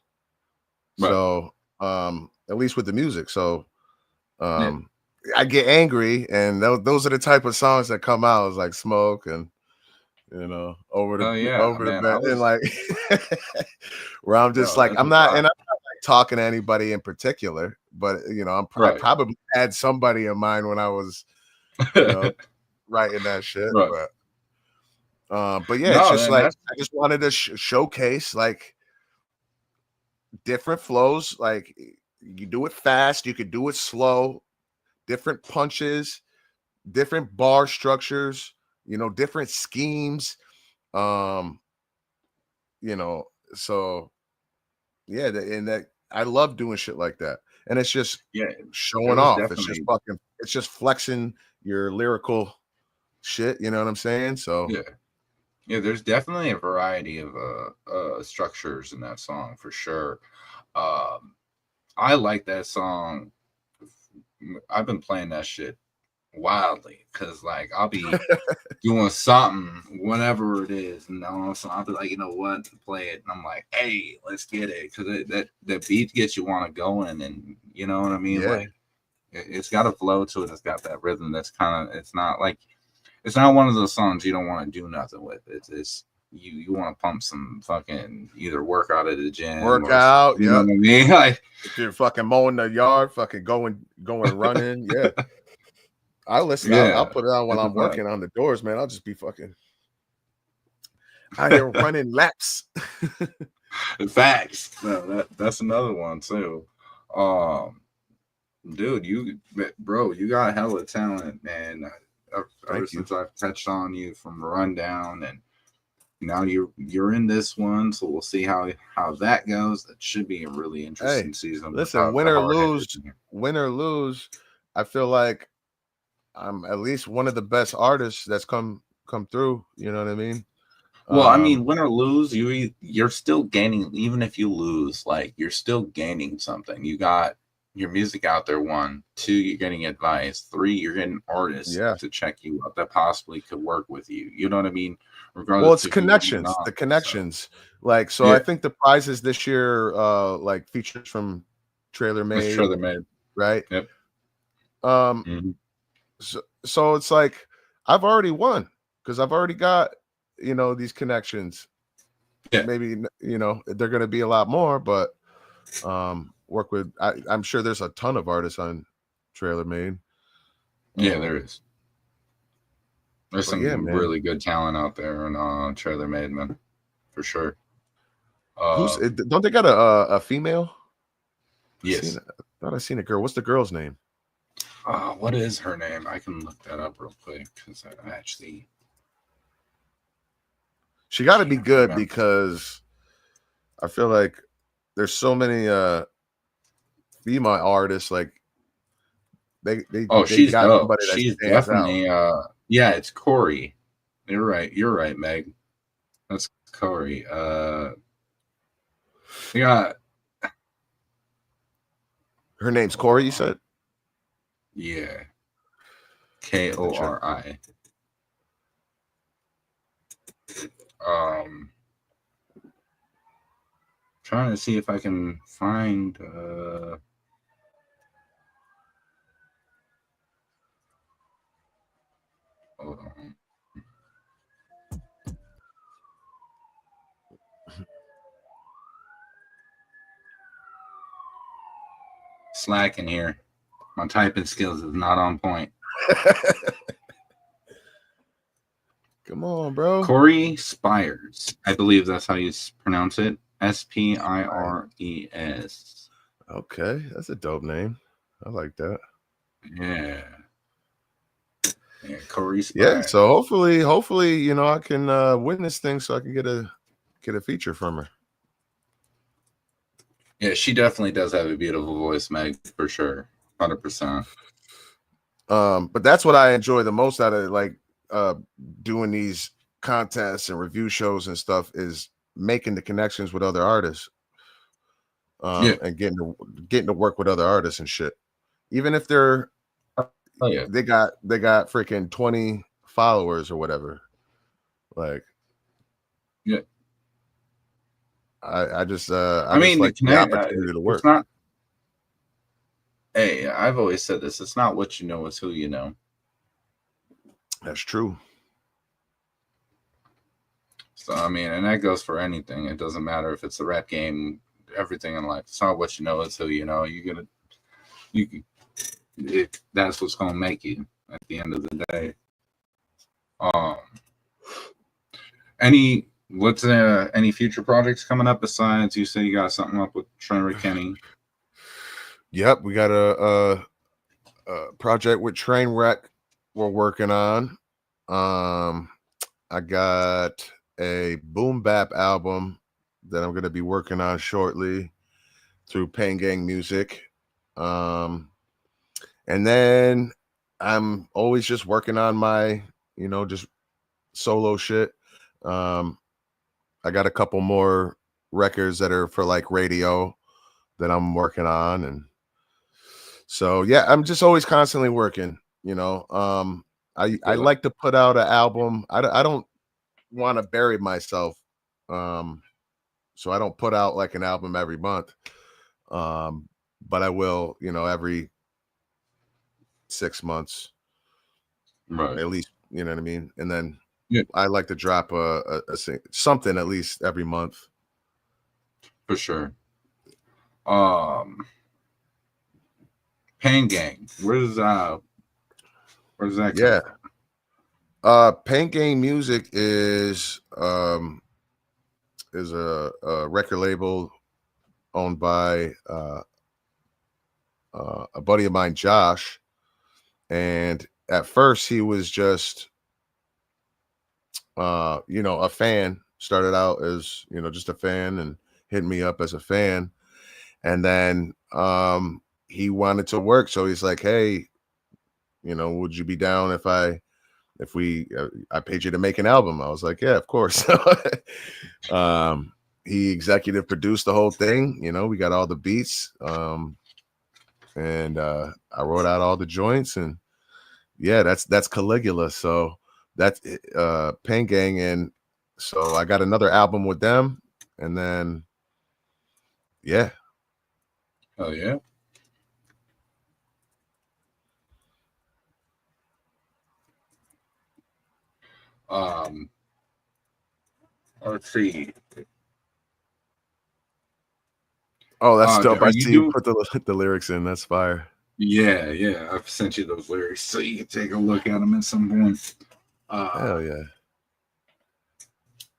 Right. So at least with the music. So Yeah. I get angry, and those are the type of songs that come out. It's like Smoke and over Oh the yeah, man. I bed, and was like where I'm just yo, like that's I'm a not, vibe. and I'm not like talking to anybody in particular, but I Right. probably had somebody in mind when I was you know writing that shit, Right. but yeah, it's No, just and like that's I just wanted to showcase like different flows. Like you do it fast, you could do it slow, different punches, different bar structures, different schemes. Um, so yeah, and that I love doing shit like that. And it's just yeah, there showing was off. It's just definitely it's just flexing your lyrical shit, you know what I'm saying? So yeah. Yeah, there's definitely a variety of structures in that song for sure. Um I like that song. I've been playing that shit wildly because like I'll be doing something, whatever it is, and so I'll be like, you know what, play it, and I'm like, hey, let's get it, because that beat gets you want to go in, and you know what I mean, yeah, like it's got a flow to it, it's got that rhythm that's kind of, it's not one of those songs you don't want to do nothing with. It's you want to pump some fucking either workout at the gym or workout, you know yep. what I mean, like If you're fucking mowing the yard, fucking going running, yeah. I listen, I'll yeah, put it on while it's a I'm vibe. working on the doors, man. I'll just be fucking out here running laps. Facts. No, that's another one too. Um, dude, bro, you got hella talent, man. Ever Thank you. since I've touched on you from Rundown, and now you're in this one, so we'll see how that goes. That should be a really Hey, interesting season with listen, the hard hitters. win or lose, I feel like I'm at least one of the best artists that's come through. You know what I mean? Well, I Um, mean, win or lose, you're still gaining. Even if you lose, like you're still gaining something. You got your music out there. 1, 2, you're getting advice. 3, you're getting artists yeah. to check you out that possibly could work with you. You know what I mean? Well, Regardless it's of who you bring connections, on. the So connections. Like, so I yeah, think the prizes this year, like features from Trailer it's sure Made, they made. right? Yep. Um, Mm-hmm. so it's like I've already won because I've already got these connections. Yeah. maybe they're going to be a lot more, but work with. I'm sure there's a ton of artists on Trailer Made. Yeah, there is. There's But yeah, some man. really good talent out there on Trailer Made, man, for sure. Don't they got a female? Yes. I thought I seen a girl. What's the girl's name? What is her name? I can look that up real quick because I actually. She got to be good remember. because I feel like there's so many female artists. Like they She's got dope. somebody that She's stands out. definitely yeah, it's Corey. You're right, Meg. That's Corey. We got Her name's Corey, you said? yeah. Kori. Trying to see if I can find hold on. Slacking here. My typing skills is not on point. Come on, bro. Corey Spires. I believe that's how you pronounce it. Spires. Okay, that's a dope name. I like that. Yeah. Yeah, Corey Spires. Yeah, so hopefully, I can win this thing so I can get a feature from her. Yeah, she definitely does have a beautiful voice, Meg, for sure. 100%. But that's what I enjoy the most out of like doing these contests and review shows and stuff is making the connections with other artists. And getting to work with other artists and shit. Even if they're they got freaking 20 followers or whatever. Like yeah. I just mean, like the opportunity to work. It's not, hey, I've always said this. It's not what you know, it's who you know. That's true. So I mean, and that goes for anything. It doesn't matter if it's the rap game, everything in life. It's not what you know, it's who you know. That's what's gonna make you at the end of the day. Any future projects coming up besides you say you got something up with Trainwreck Kenny? Yep, we got a project with Trainwreck we're working on. I got a boom bap album that I'm gonna be working on shortly through Pain Gang Music. And then I'm always just working on my, just solo shit. I got a couple more records that are for like radio that I'm working on. And so, yeah, I'm just always constantly working, I like to put out an album. I don't want to bury myself. So I don't put out like an album every month. But I will, every 6 months, right? At least, you know what I mean. And then yeah, I like to drop something at least every month, for sure. Pain Gang, where's that? Yeah. Paint Game Music is a record label owned by a buddy of mine, Josh. And at first he was just a fan. Started out as just a fan and hit me up as a fan, and then he wanted to work, so he's like, hey, would you be down if I paid you to make an album? I was like, yeah, of course. He executive produced the whole thing. We got all the beats, and I wrote out all the joints, and yeah, that's Caligula. So that's Pain Gang, and so I got another album with them, and then yeah. Oh yeah. Let's see. Oh, that's dope. Are I you see you doing? put the lyrics in. That's fire. Yeah. I've sent you those lyrics so you can take a look at them at some point. Hell yeah.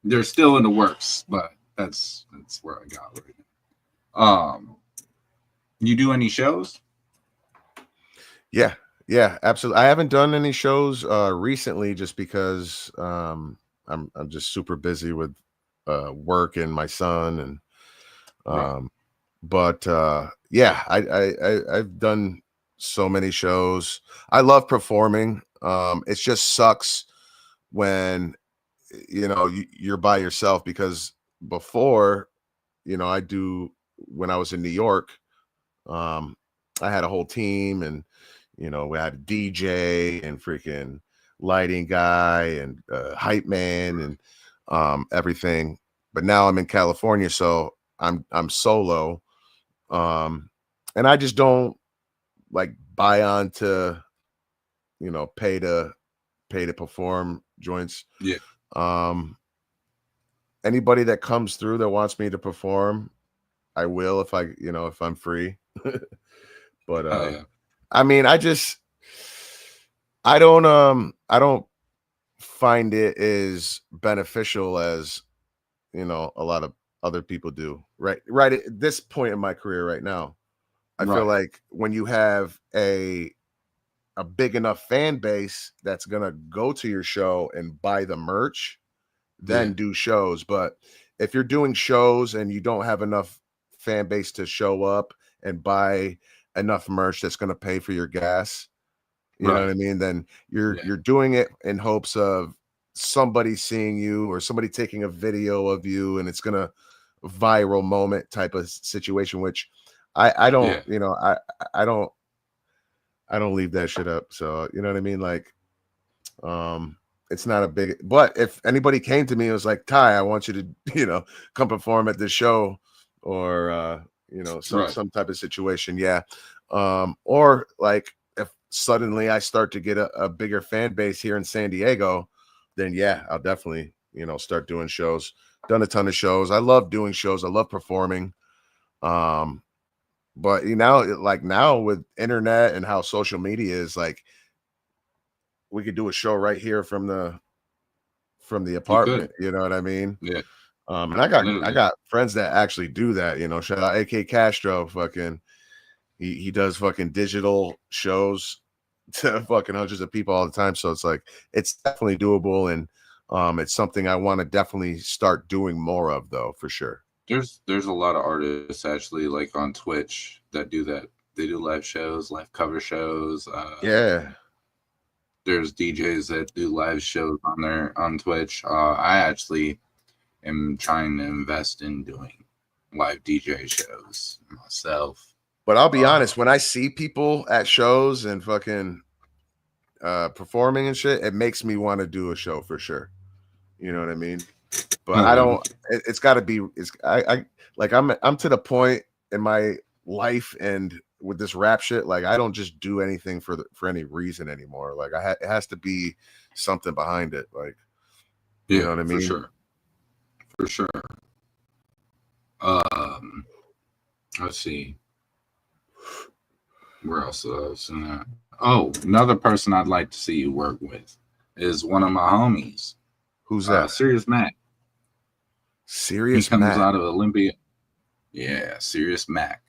They're still in the works, but that's where I got right now. You do any shows? Yeah, absolutely. I haven't done any shows recently just because I'm just super busy with work and my son and Right. but yeah, I've done so many shows. I love performing. It just sucks when you're by yourself because before, I do when I was in New York, um, I had a whole team and we had a DJ and freaking lighting guy and hype man and everything. But now I'm in California, so I'm solo. Um, and I just don't like buy on to, pay to perform joints. Yeah. Um, Anybody that comes through that wants me to perform, I will if I'm free. But Oh yeah. I mean, I don't find it as beneficial as, a lot of other people do. Right at this point in my career right now. I feel Right. like when you have a big enough fan base that's gonna go to your show and buy the merch, Yeah. then do shows. But if you're doing shows and you don't have enough fan base to show up and buy enough merch that's gonna pay for your gas, you know what Right. I mean? Then Yeah. you're doing it in hopes of somebody seeing you or somebody taking a video of you and it's gonna viral moment type of situation, which I don't, Yeah. I don't leave that shit up. So you know what I mean? Like, it's not a big, but if anybody came to me and was like, Ty, I want you to, come perform at this show or Right. some type of situation. Yeah. Or like if suddenly I start to get a bigger fan base here in San Diego, then yeah, I'll definitely, start doing shows. Done a ton of shows. I love doing shows. I love performing. Um, but like now with internet and how social media is, like we could do a show right here from the You could. apartment, you know what I mean? Yeah. And I Literally. got friends that actually do that, shout out AK Castro, fucking he does fucking digital shows to fucking hundreds of people all the time. So it's like it's definitely doable and it's something I want to definitely start doing more of though, for sure. There's a lot of artists actually like on Twitch that do that. They do live shows, live cover shows. Yeah. There's DJs that do live shows on Twitch. I actually am trying to invest in doing live DJ shows myself. But I'll be Uh, honest, when I see people at shows and fucking performing and shit, it makes me want to do a show for sure. You know what I mean? But I um, don't. It's got to be. It's I like I'm to the point in my life and with this rap shit. Like I don't just do anything for any reason anymore. Like it has to be something behind it. Like you yeah, know what I for mean? sure, for sure. Um, let's see, where else was in that? Oh, another person I'd like to see you work with is one of my homies, Who's that? Serious Mac. He Serious comes Matt. out of Olympia. Yeah, Serious Mac,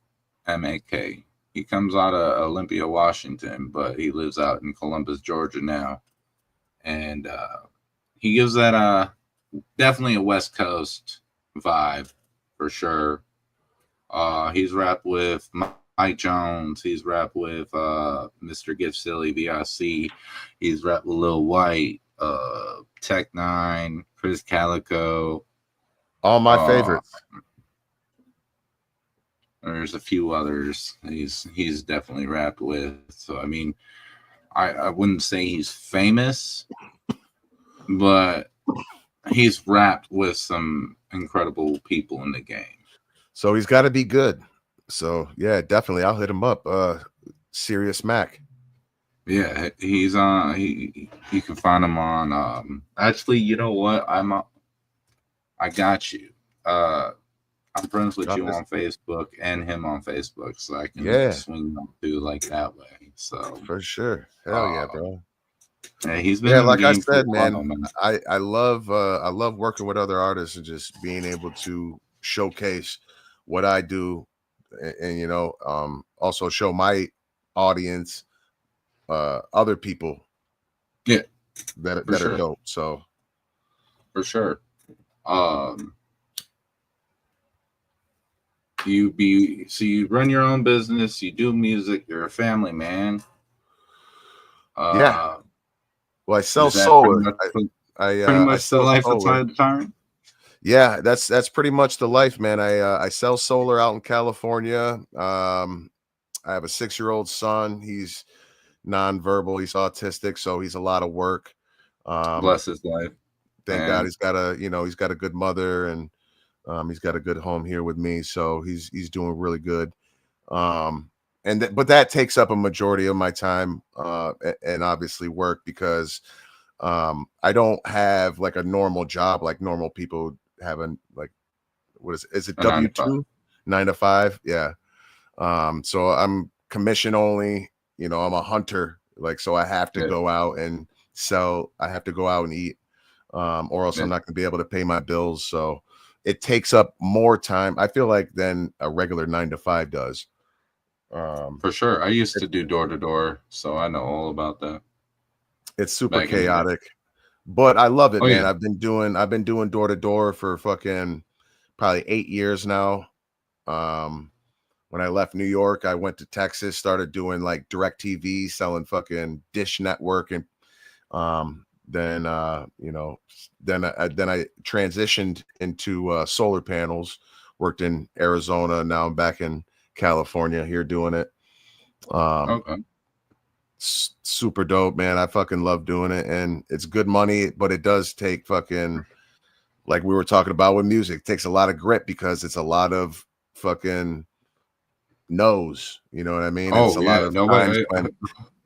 MAK. He comes out of Olympia, Washington, but he lives out in Columbus, Georgia now, and he gives that definitely a West Coast vibe for sure. He's rapped with Mike Jones. He's rapped with Mr. Gift Silly, VIC. He's rapped with Lil White, Tech Nine, Chris Calico. All my favorites. There's a few others he's definitely rapped with. So I mean, I wouldn't say he's famous, but he's rapped with some incredible people in the game. So he's got to be good. So yeah, definitely, I'll hit him up. Serious Mac. Yeah, he's on. You can find him on. Actually, you know what? I got you. I'm friends with Drop you his, on Facebook and him on Facebook, so I can yeah, swing them through like that way. So, for sure. Hell yeah, uh, bro. yeah, he's been Yeah, in the like I game for a said, man, while, man. I love working with other artists and just being able to showcase what I do, and you know, also show my audience other people Yeah, for that are sure, dope. So for sure. Um, you run your own business, you do music, you're a family man. yeah, Uh, well, I sell is that solar. I the sell life of solar. Ty the Tyrant? Yeah, that's pretty much the life, man. I sell solar out in California. I have a 6-year-old son. He's nonverbal. He's autistic, so he's a lot of work. Um, Bless his life, thank God and he's got a good mother, and he's got a good home here with me. So he's doing really good. Um, but that takes up a majority of my time, and obviously work, because I don't have like a normal job like normal people have. Like, what is it a 9 to 5. W-2, 9 to 5? Yeah. So I'm commission only, you know, I'm a hunter, like, so I have to Yeah, go out and sell, I have to go out and eat, or else yeah, I'm not going to be able to pay my bills. So it takes up more time, I feel like, than a regular 9 to 5 does. for sure. I used it, to do door to door, so I know all about that it's super back in the day. chaotic, but I love it, Oh man. yeah, I've been doing door to door for fucking probably 8 years now. Um, when I left New York, I went to Texas, started doing like direct TV, selling fucking Dish Network, and then then I transitioned into solar panels, worked in Arizona, now I'm back in California here doing it. Um, okay. Super dope, man. I fucking love doing it, and it's good money, but it does take fucking, like we were talking about with music, it takes a lot of grit, because it's a lot of fucking no's, you know what I mean? It's Oh a lot yeah, of times nobody. when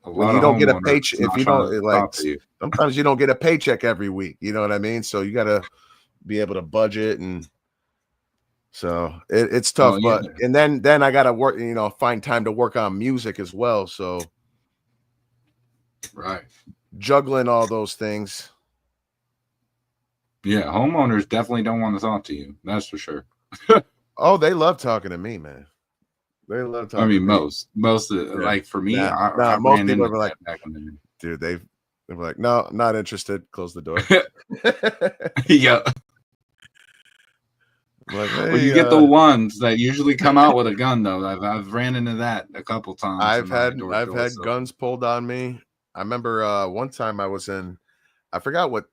A you lot of don't get a homeowners paycheck, if not you trying don't to like, talk to you. sometimes you don't get a paycheck every week, you know what I mean? So you got to be able to budget, and so it's Well, tough, yeah, but and then I got to work, you know, find time to work on music as well. So right. juggling all those things. Yeah, homeowners definitely don't want to talk to you. That's for sure. Oh, they love talking to me, man. They love I talking to mean, me. most of Yeah. like for me, Nah, I most ran people into are like, that back in the dude, they're like, no, not interested. Close the door. day. Yeah. I'm like, Well, you hey, get the ones that usually come out with a gun, though. I've ran into that a couple times in my door to I've door. had So, guns pulled on me. I remember one time I was in, I forgot what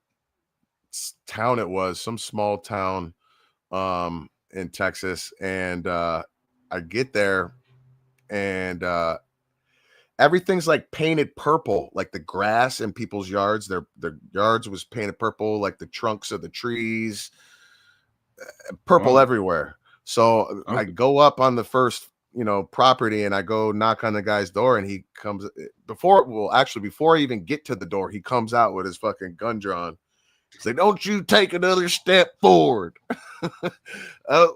town it was, some small town in Texas, and I get there, and everything's like painted purple, like the grass in people's yards, their yards was painted purple, like the trunks of the trees, purple oh, everywhere. So I okay. go up on the first, you know, property, and I go knock on the guy's door, and he comes before I even get to the door, he comes out with his fucking gun drawn. He's like, "Don't you take another step forward." Oh,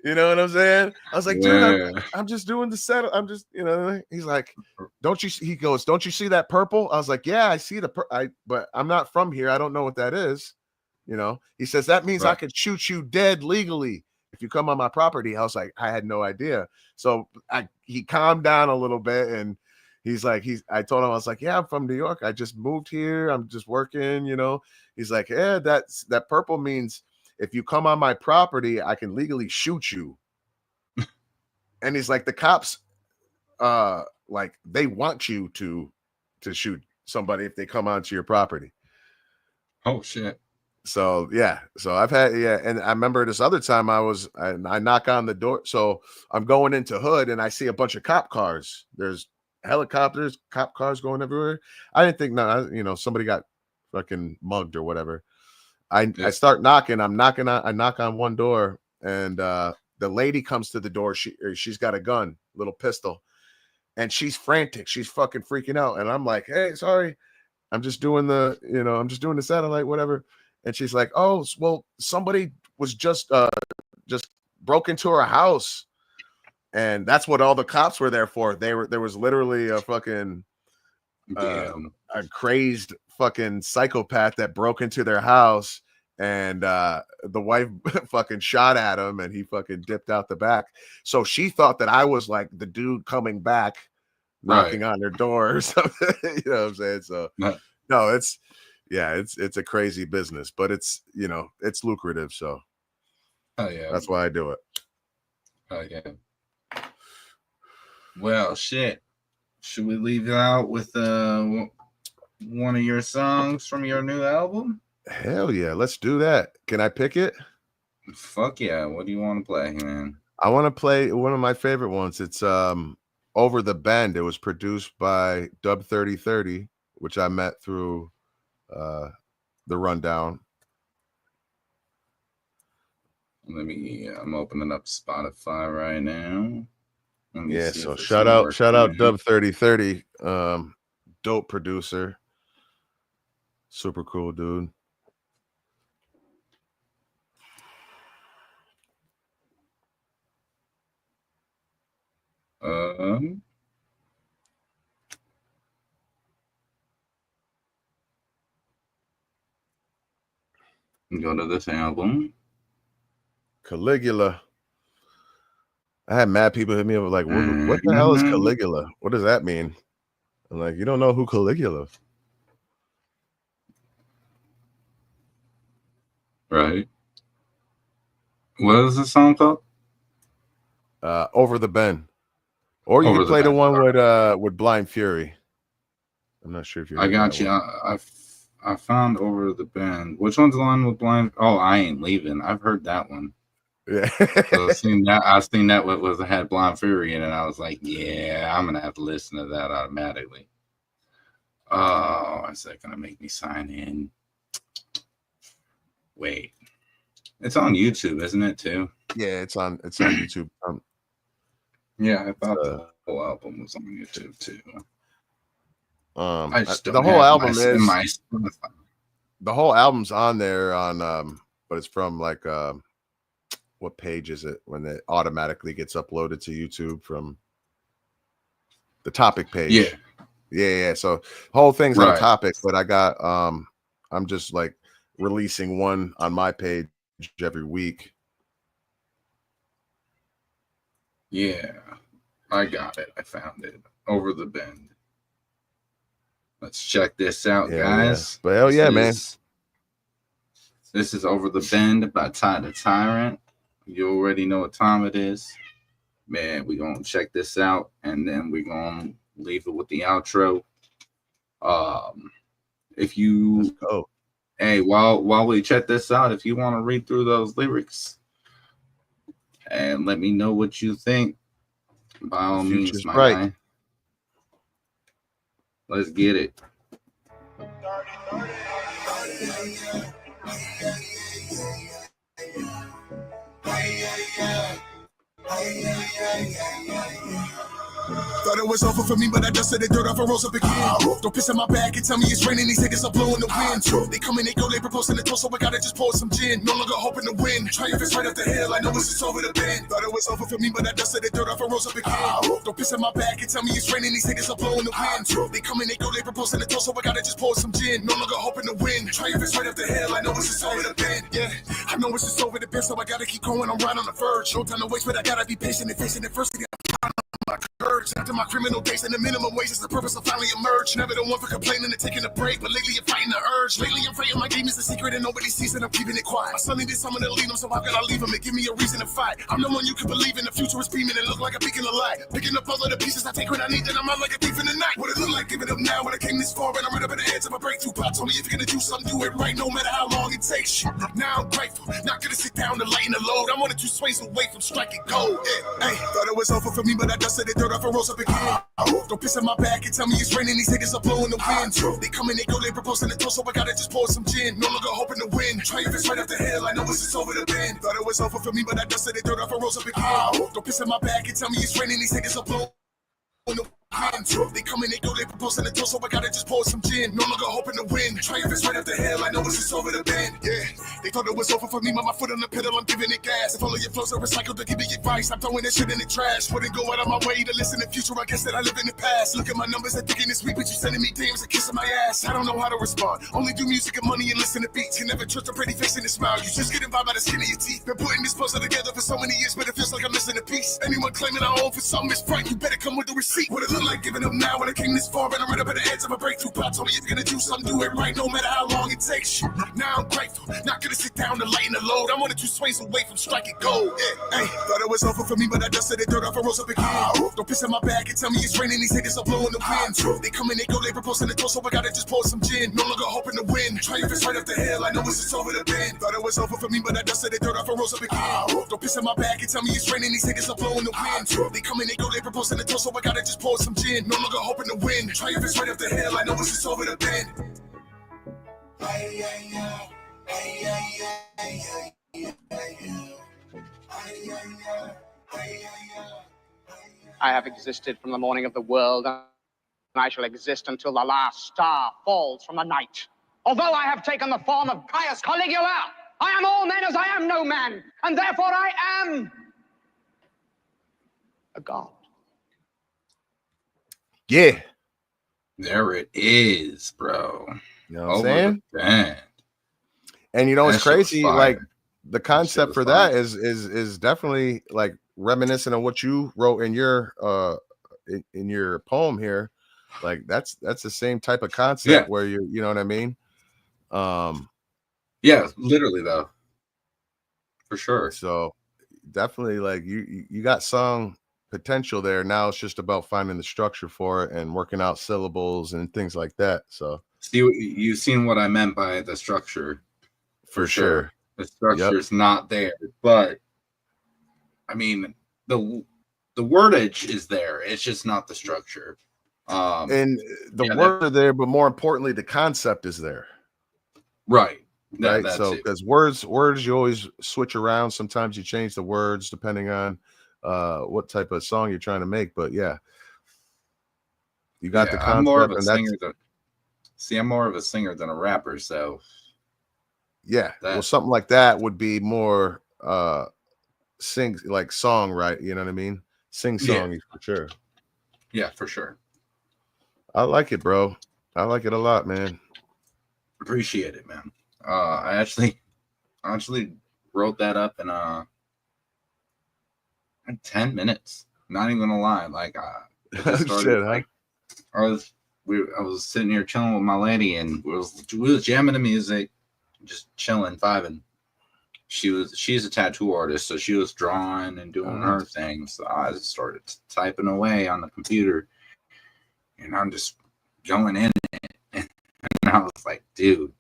you know what I'm saying? I was like, "Dude, Yeah. I'm just doing the set. I'm just, you know." He's like, "Don't you?" He goes, "Don't you see that purple?" I was like, "Yeah, I see but I'm not from here. I don't know what that is." You know, he says, "That means I Right. could shoot you dead legally if you come on my property." I was like, I had no idea. So he calmed down a little bit, and I told him, I was like, "Yeah, I'm from New York. I just moved here. I'm just working, you know." He's like, "Yeah, that purple means if you come on my property, I can legally shoot you." And he's like, "The cops, like, they want you to shoot somebody if they come onto your property." Oh shit. So yeah, so I've had, yeah, and I remember this other time I knock on the door. So I'm going into Hood, and I see a bunch of cop cars. There's helicopters, cop cars going everywhere. I didn't think, no, you know, somebody got fucking mugged or whatever. I Yeah. start knocking. I knock on one door, and the lady comes to the door. She's got a gun, little pistol, and she's frantic. She's fucking freaking out, and I'm like, "Hey, sorry, I'm just doing the satellite, whatever." And she's like, "Oh, well, somebody was just broke into her house, and that's what all the cops were there for. There was literally a fucking a crazed fucking psychopath that broke into their house, and the wife fucking shot at him, and he fucking dipped out the back. So she thought that I was like the dude coming back, knocking on their door or something. You know what I'm saying? So no, it's a crazy business, but it's, you know, it's lucrative. So that's why I do it. Oh yeah. Well, shit. Should we leave it out with one of your songs from your new album? Hell yeah, let's do that. Can I pick it? Fuck yeah. What do you want to play, man? I want to play one of my favorite ones. It's Over the Bend. It was produced by Dub 3030, which I met through the Rundown. I'm opening up Spotify right now. Yeah, so shout out Dub 3030, dope producer, super cool dude. Go to this album. Caligula. I had mad people hit me up like, what the hell is Caligula? What does that mean? I'm like, you don't know who Caligula? Right. What is the song called? Over the Bend. Or you can play the one with Blind Fury. I'm not sure if you're. I got you. I found Over the Bend. Which one's the one with Blind? Oh, I Ain't Leaving. I've heard that one. Yeah. So I seen that was had Blind Fury in it. And I was like, yeah, I'm gonna have to listen to that automatically. Oh, is that gonna make me sign in? Wait, it's on YouTube, isn't it too? Yeah, it's on YouTube. Yeah, I thought the whole album was on YouTube too. The whole album is the whole album's on there but it's from like what page is it when it automatically gets uploaded to YouTube from the topic page? Yeah. So the whole thing's on topic, but I got I'm just like releasing one on my page every week. Yeah, I got it. I found it. Over the Bend. Let's check this out, guys. Yeah. But hell yeah, man. This is Over the Bend by the Tyrant. You already know what time it is. Man, we're going to check this out, and then we're going to leave it with the outro. If you... Let's go. Hey, while we check this out, if you want to read through those lyrics and let me know what you think, by all means, my guy. Let's get it. Thought it was over for me, but I dusted the dirt off and rose up again. Don't piss in my bag and tell me it's raining. These niggas are blowing the wind. They come in, they go, they proposing the toast, so I gotta just pour some gin. No longer hoping to win. Triumph is right up the hill. I know it's just over the bend. Thought it was over for me, but I dusted the dirt off and rose up again. Don't piss in my bag and tell me it's raining. These niggas are blowing the wind. They come in, they go, they proposing the toast, so I gotta just pour some gin. No longer hoping to win. Triumph is right up the hill. I know it's just over the bend. Yeah, I know it's just over the bend, so I gotta keep going. I'm right on the verge. No time to waste, but I gotta be patient and facing adversity. My courage after my criminal days and the minimum wage is the purpose of finally emerge. Never the one for complaining and taking a break, but lately I'm fighting the urge. Lately I'm fighting my demons, the secret, and nobody sees it. I'm keeping it quiet. My son needed someone to lead him, so how can I leave him and give me a reason to fight? I'm the one you can believe in. The future is beaming and look like a beacon of light. Picking up all of the pieces I take when I need, then I'm out like a thief in the night. What it look like giving up now when I came this far and I'm right up at the edge of a breakthrough. God told me if you're gonna do something, do it right, no matter how long it takes. Now I'm grateful, not gonna sit down and lighten the load. I'm 1 or 2 swings away from striking gold. Hey, thought it was over for me, but I dusted the dirt off and rose up again. Don't piss in my bag and tell me it's raining. These niggas are blowing the wind. They come in, they go, they proposing the toast, so I gotta just pour some gin. No longer hoping to win. Triumph is right up the hill. I know it's just over the bend. Thought it was over for me, but I dusted the dirt off and rose up again. Don't piss in my bag and tell me it's raining. These niggas are blowing the wind. They come in, they go, they proposing the toast, so I gotta just pour some gin. No longer hoping to win. Triumph is right up the hill. I know it's just over the bend. Yeah, they thought it was over for me, but my foot on the pedal, I'm giving it gas. If all of your flows are recycled to give me advice, I'm throwing that shit in the trash. Wouldn't go out of my way to listen to future, I guess that I live in the past. Look at my numbers, they're thinking this week, but you sending me DMs and kissing my ass. I don't know how to respond. Only do music and money and listen to beats. You never trust a pretty face and a smile. You just getting by the skin of your teeth. Been putting this puzzle together for so many years, but it feels like I'm missing a piece. Anyone claiming I own for something is right, you better come with the receipt. What it look like giving up now when I came this far, and I'm right up at the edge of a breakthrough. God told me if you're gonna do something, do it right, no matter how long it takes you. Now I'm grateful, not gonna sit down and lighten the load. I'm 1 or 2 swings away from striking gold. Yeah, hey, thought it was over for me, but I dusted it dirt off and rose up again. Don't piss in my bag and tell me it's raining, these haters are blowing the wind. They come in, they go, they propose in the door, so I gotta just pour some gin. No longer hoping to win, triumph is right up the hill, I know it's just over the bend. Thought it was over for me, but I dusted it dirt off and rose up again. Don't piss in my bag and tell me it's raining, these haters are blowing the wind. They come in, they go, they propose in the door, so I gotta just pour some gin. No longer hoping to win, triumph is right up the hill, I know it's just over the bend. I have existed from the morning of the world, and I shall exist until the last star falls from the night. Although I have taken the form of Caius Caligula, I am all men as I am no man, and therefore I am a god. Yeah. There it is, bro. You know what I'm saying? Man. And you know what's That shit was crazy? fire. Like the concept for that fire. is definitely like reminiscent of what you wrote in your poem here. Like that's the same type of concept where you know what I mean? Yeah, literally though. For sure. So definitely like you got song potential there. Now it's just about finding the structure for it and working out syllables and things like that. So See, you've seen what I meant by the structure. for sure. The structure's not there, but I mean the wordage is there. It's just not the structure. And the words are there, but more importantly, the concept is there. Right. Right. So because words you always switch around. Sometimes you change the words depending on what type of song you're trying to make. But yeah, you got the concept. I'm more of a singer I'm more of a singer than a rapper, so yeah. Well, something like that would be more sing like song, right? You know what I mean? Sing song for sure. Yeah, for sure. I like it, bro. I like it a lot, man. Appreciate it, man. I actually wrote that up in 10 minutes. Not even gonna lie. Like it just started, Shit, like I was sitting here chilling with my lady and we was jamming the music, just chilling, vibing. She's a tattoo artist, so she was drawing and doing her thing. So I just started typing away on the computer, and I'm just going in it. And I was like, dude,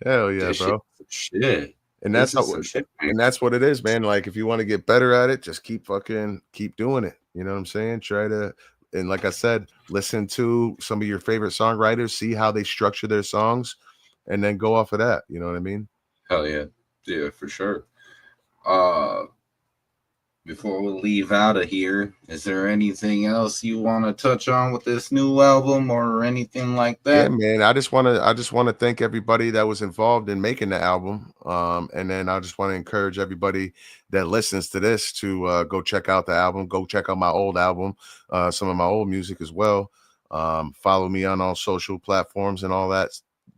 hell yeah, bro. Shit. And that's that's what it is, man. Like if you want to get better at it, just keep doing it. You know what I'm saying? Try to, and like I said, listen to some of your favorite songwriters, see how they structure their songs, and then go off of that. You know what I mean? Hell yeah. Yeah, for sure. Before we leave out of here, is there anything else you want to touch on with this new album or anything like that? Yeah, man. I just want to thank everybody that was involved in making the album. And then I just want to encourage everybody that listens to this to go check out the album, go check out my old album, some of my old music as well. Follow me on all social platforms and all that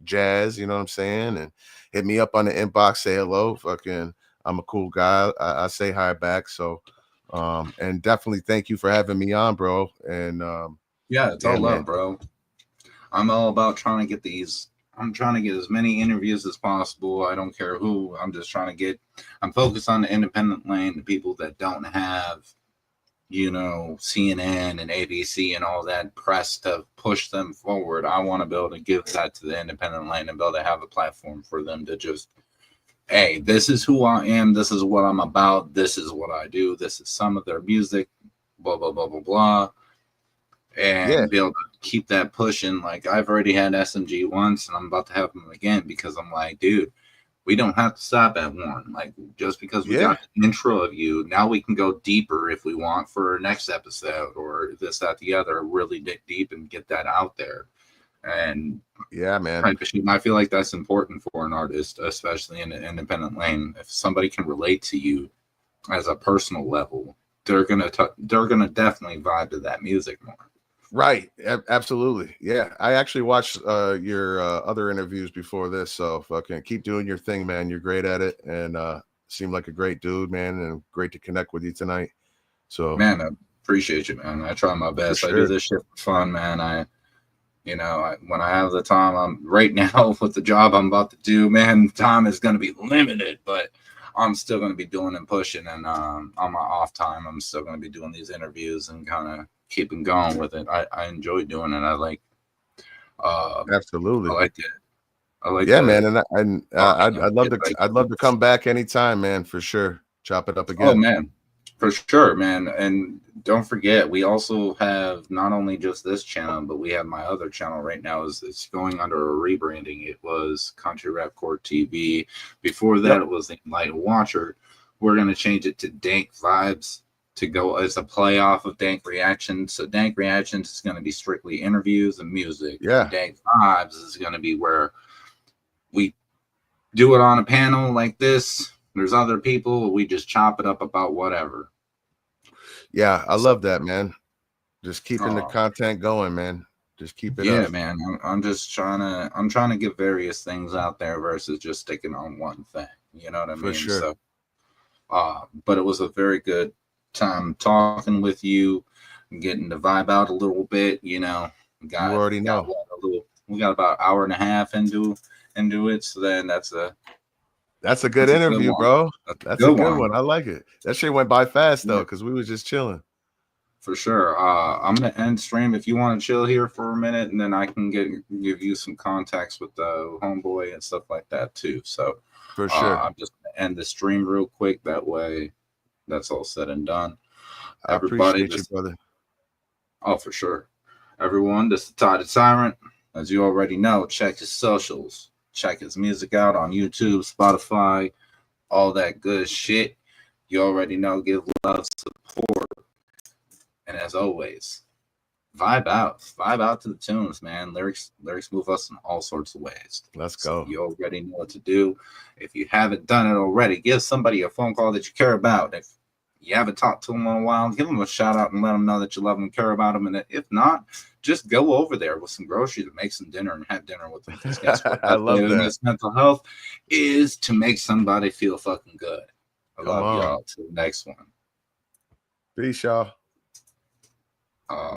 jazz, you know what I'm saying? And hit me up on the inbox, say hello. Fucking I'm a cool guy. I say hi back. So and definitely thank you for having me on, bro. And yeah, it's all love, bro. I'm all about trying to get I'm trying to get as many interviews as possible. I don't care who. I'm just trying to I'm focused on the independent lane, the people that don't have, CNN and ABC and all that press to push them forward. I want to be able to give that to the independent lane and be able to have a platform for them to just, hey, this is who I am. This is what I'm about. This is what I do. This is some of their music, blah, blah, blah, blah, blah. And be able to keep that pushing. Like I've already had SMG once and I'm about to have them again because I'm like, dude, we don't have to stop at one. Like just because we got an intro of you, now we can go deeper if we want for our next episode or this, that, the other, really dig deep and get that out there. and Yeah, man. type of shit. And I feel like that's important for an artist, especially in an independent lane. If somebody can relate to you as a personal level, they're gonna definitely vibe to that music more. Right. Absolutely. Yeah. I actually watched your other interviews before this. So fucking keep doing your thing, man. You're great at it. And seem like a great dude, man. And great to connect with you tonight. So Man, I appreciate you, man. I try my best. sure. I do this shit for fun, man. When I have the time, I'm right now with the job I'm about to do, man, time is going to be limited, but I'm still going to be doing and pushing. And on my off time, I'm still going to be doing these interviews and kind of keeping going with it. I enjoy doing it. Absolutely. I like it. Yeah, man. And I'd love to come back anytime, man, for sure. Chop it up again. Oh, man. For sure, man. And don't forget, we also have not only just this channel, but we have my other channel right now. It's going under a rebranding. It was Country Rap Court TV. Before that, It was the Enlightened Watcher. We're going to change it to Dank Vibes to go as a play off of Dank Reactions. So Dank Reactions is going to be strictly interviews and music. Yeah. And Dank Vibes is going to be where we do it on a panel like this. There's other people. We just chop it up about whatever. Yeah, I love that, man. Just keeping the content going, man. Just keep it up. Yeah, man. I'm trying to get various things out there versus just sticking on one thing. You know what I mean? For sure. So, but it was a very good time talking with you, getting the vibe out a little bit. You know, you already know. We got about an hour and a half into it. So then that's a good interview, bro. That's a good one. I like it. That shit went by fast though, because we was just chilling. For sure. I'm gonna end stream if you want to chill here for a minute, and then I can give you some contacts with the homeboy and stuff like that too. So for sure, I'm just gonna end the stream real quick. That way, that's all said and done. I appreciate you, brother. Oh, for sure. Everyone, this is Tyrant. As you already know, check his socials. Check his music out on YouTube, Spotify, all that good shit. You already know, give love, support. And as always, vibe out to the tunes, man. Lyrics move us in all sorts of ways. Let's go. So you already know what to do. If you haven't done it already, give somebody a phone call that you care about. If you haven't talked to them in a while, give them a shout out and let them know that you love them and care about them. And if not, just go over there with some groceries and make some dinner and have dinner with them. I love that. Mental health is to make somebody feel fucking good. I love y'all. Till the next one. Peace, y'all.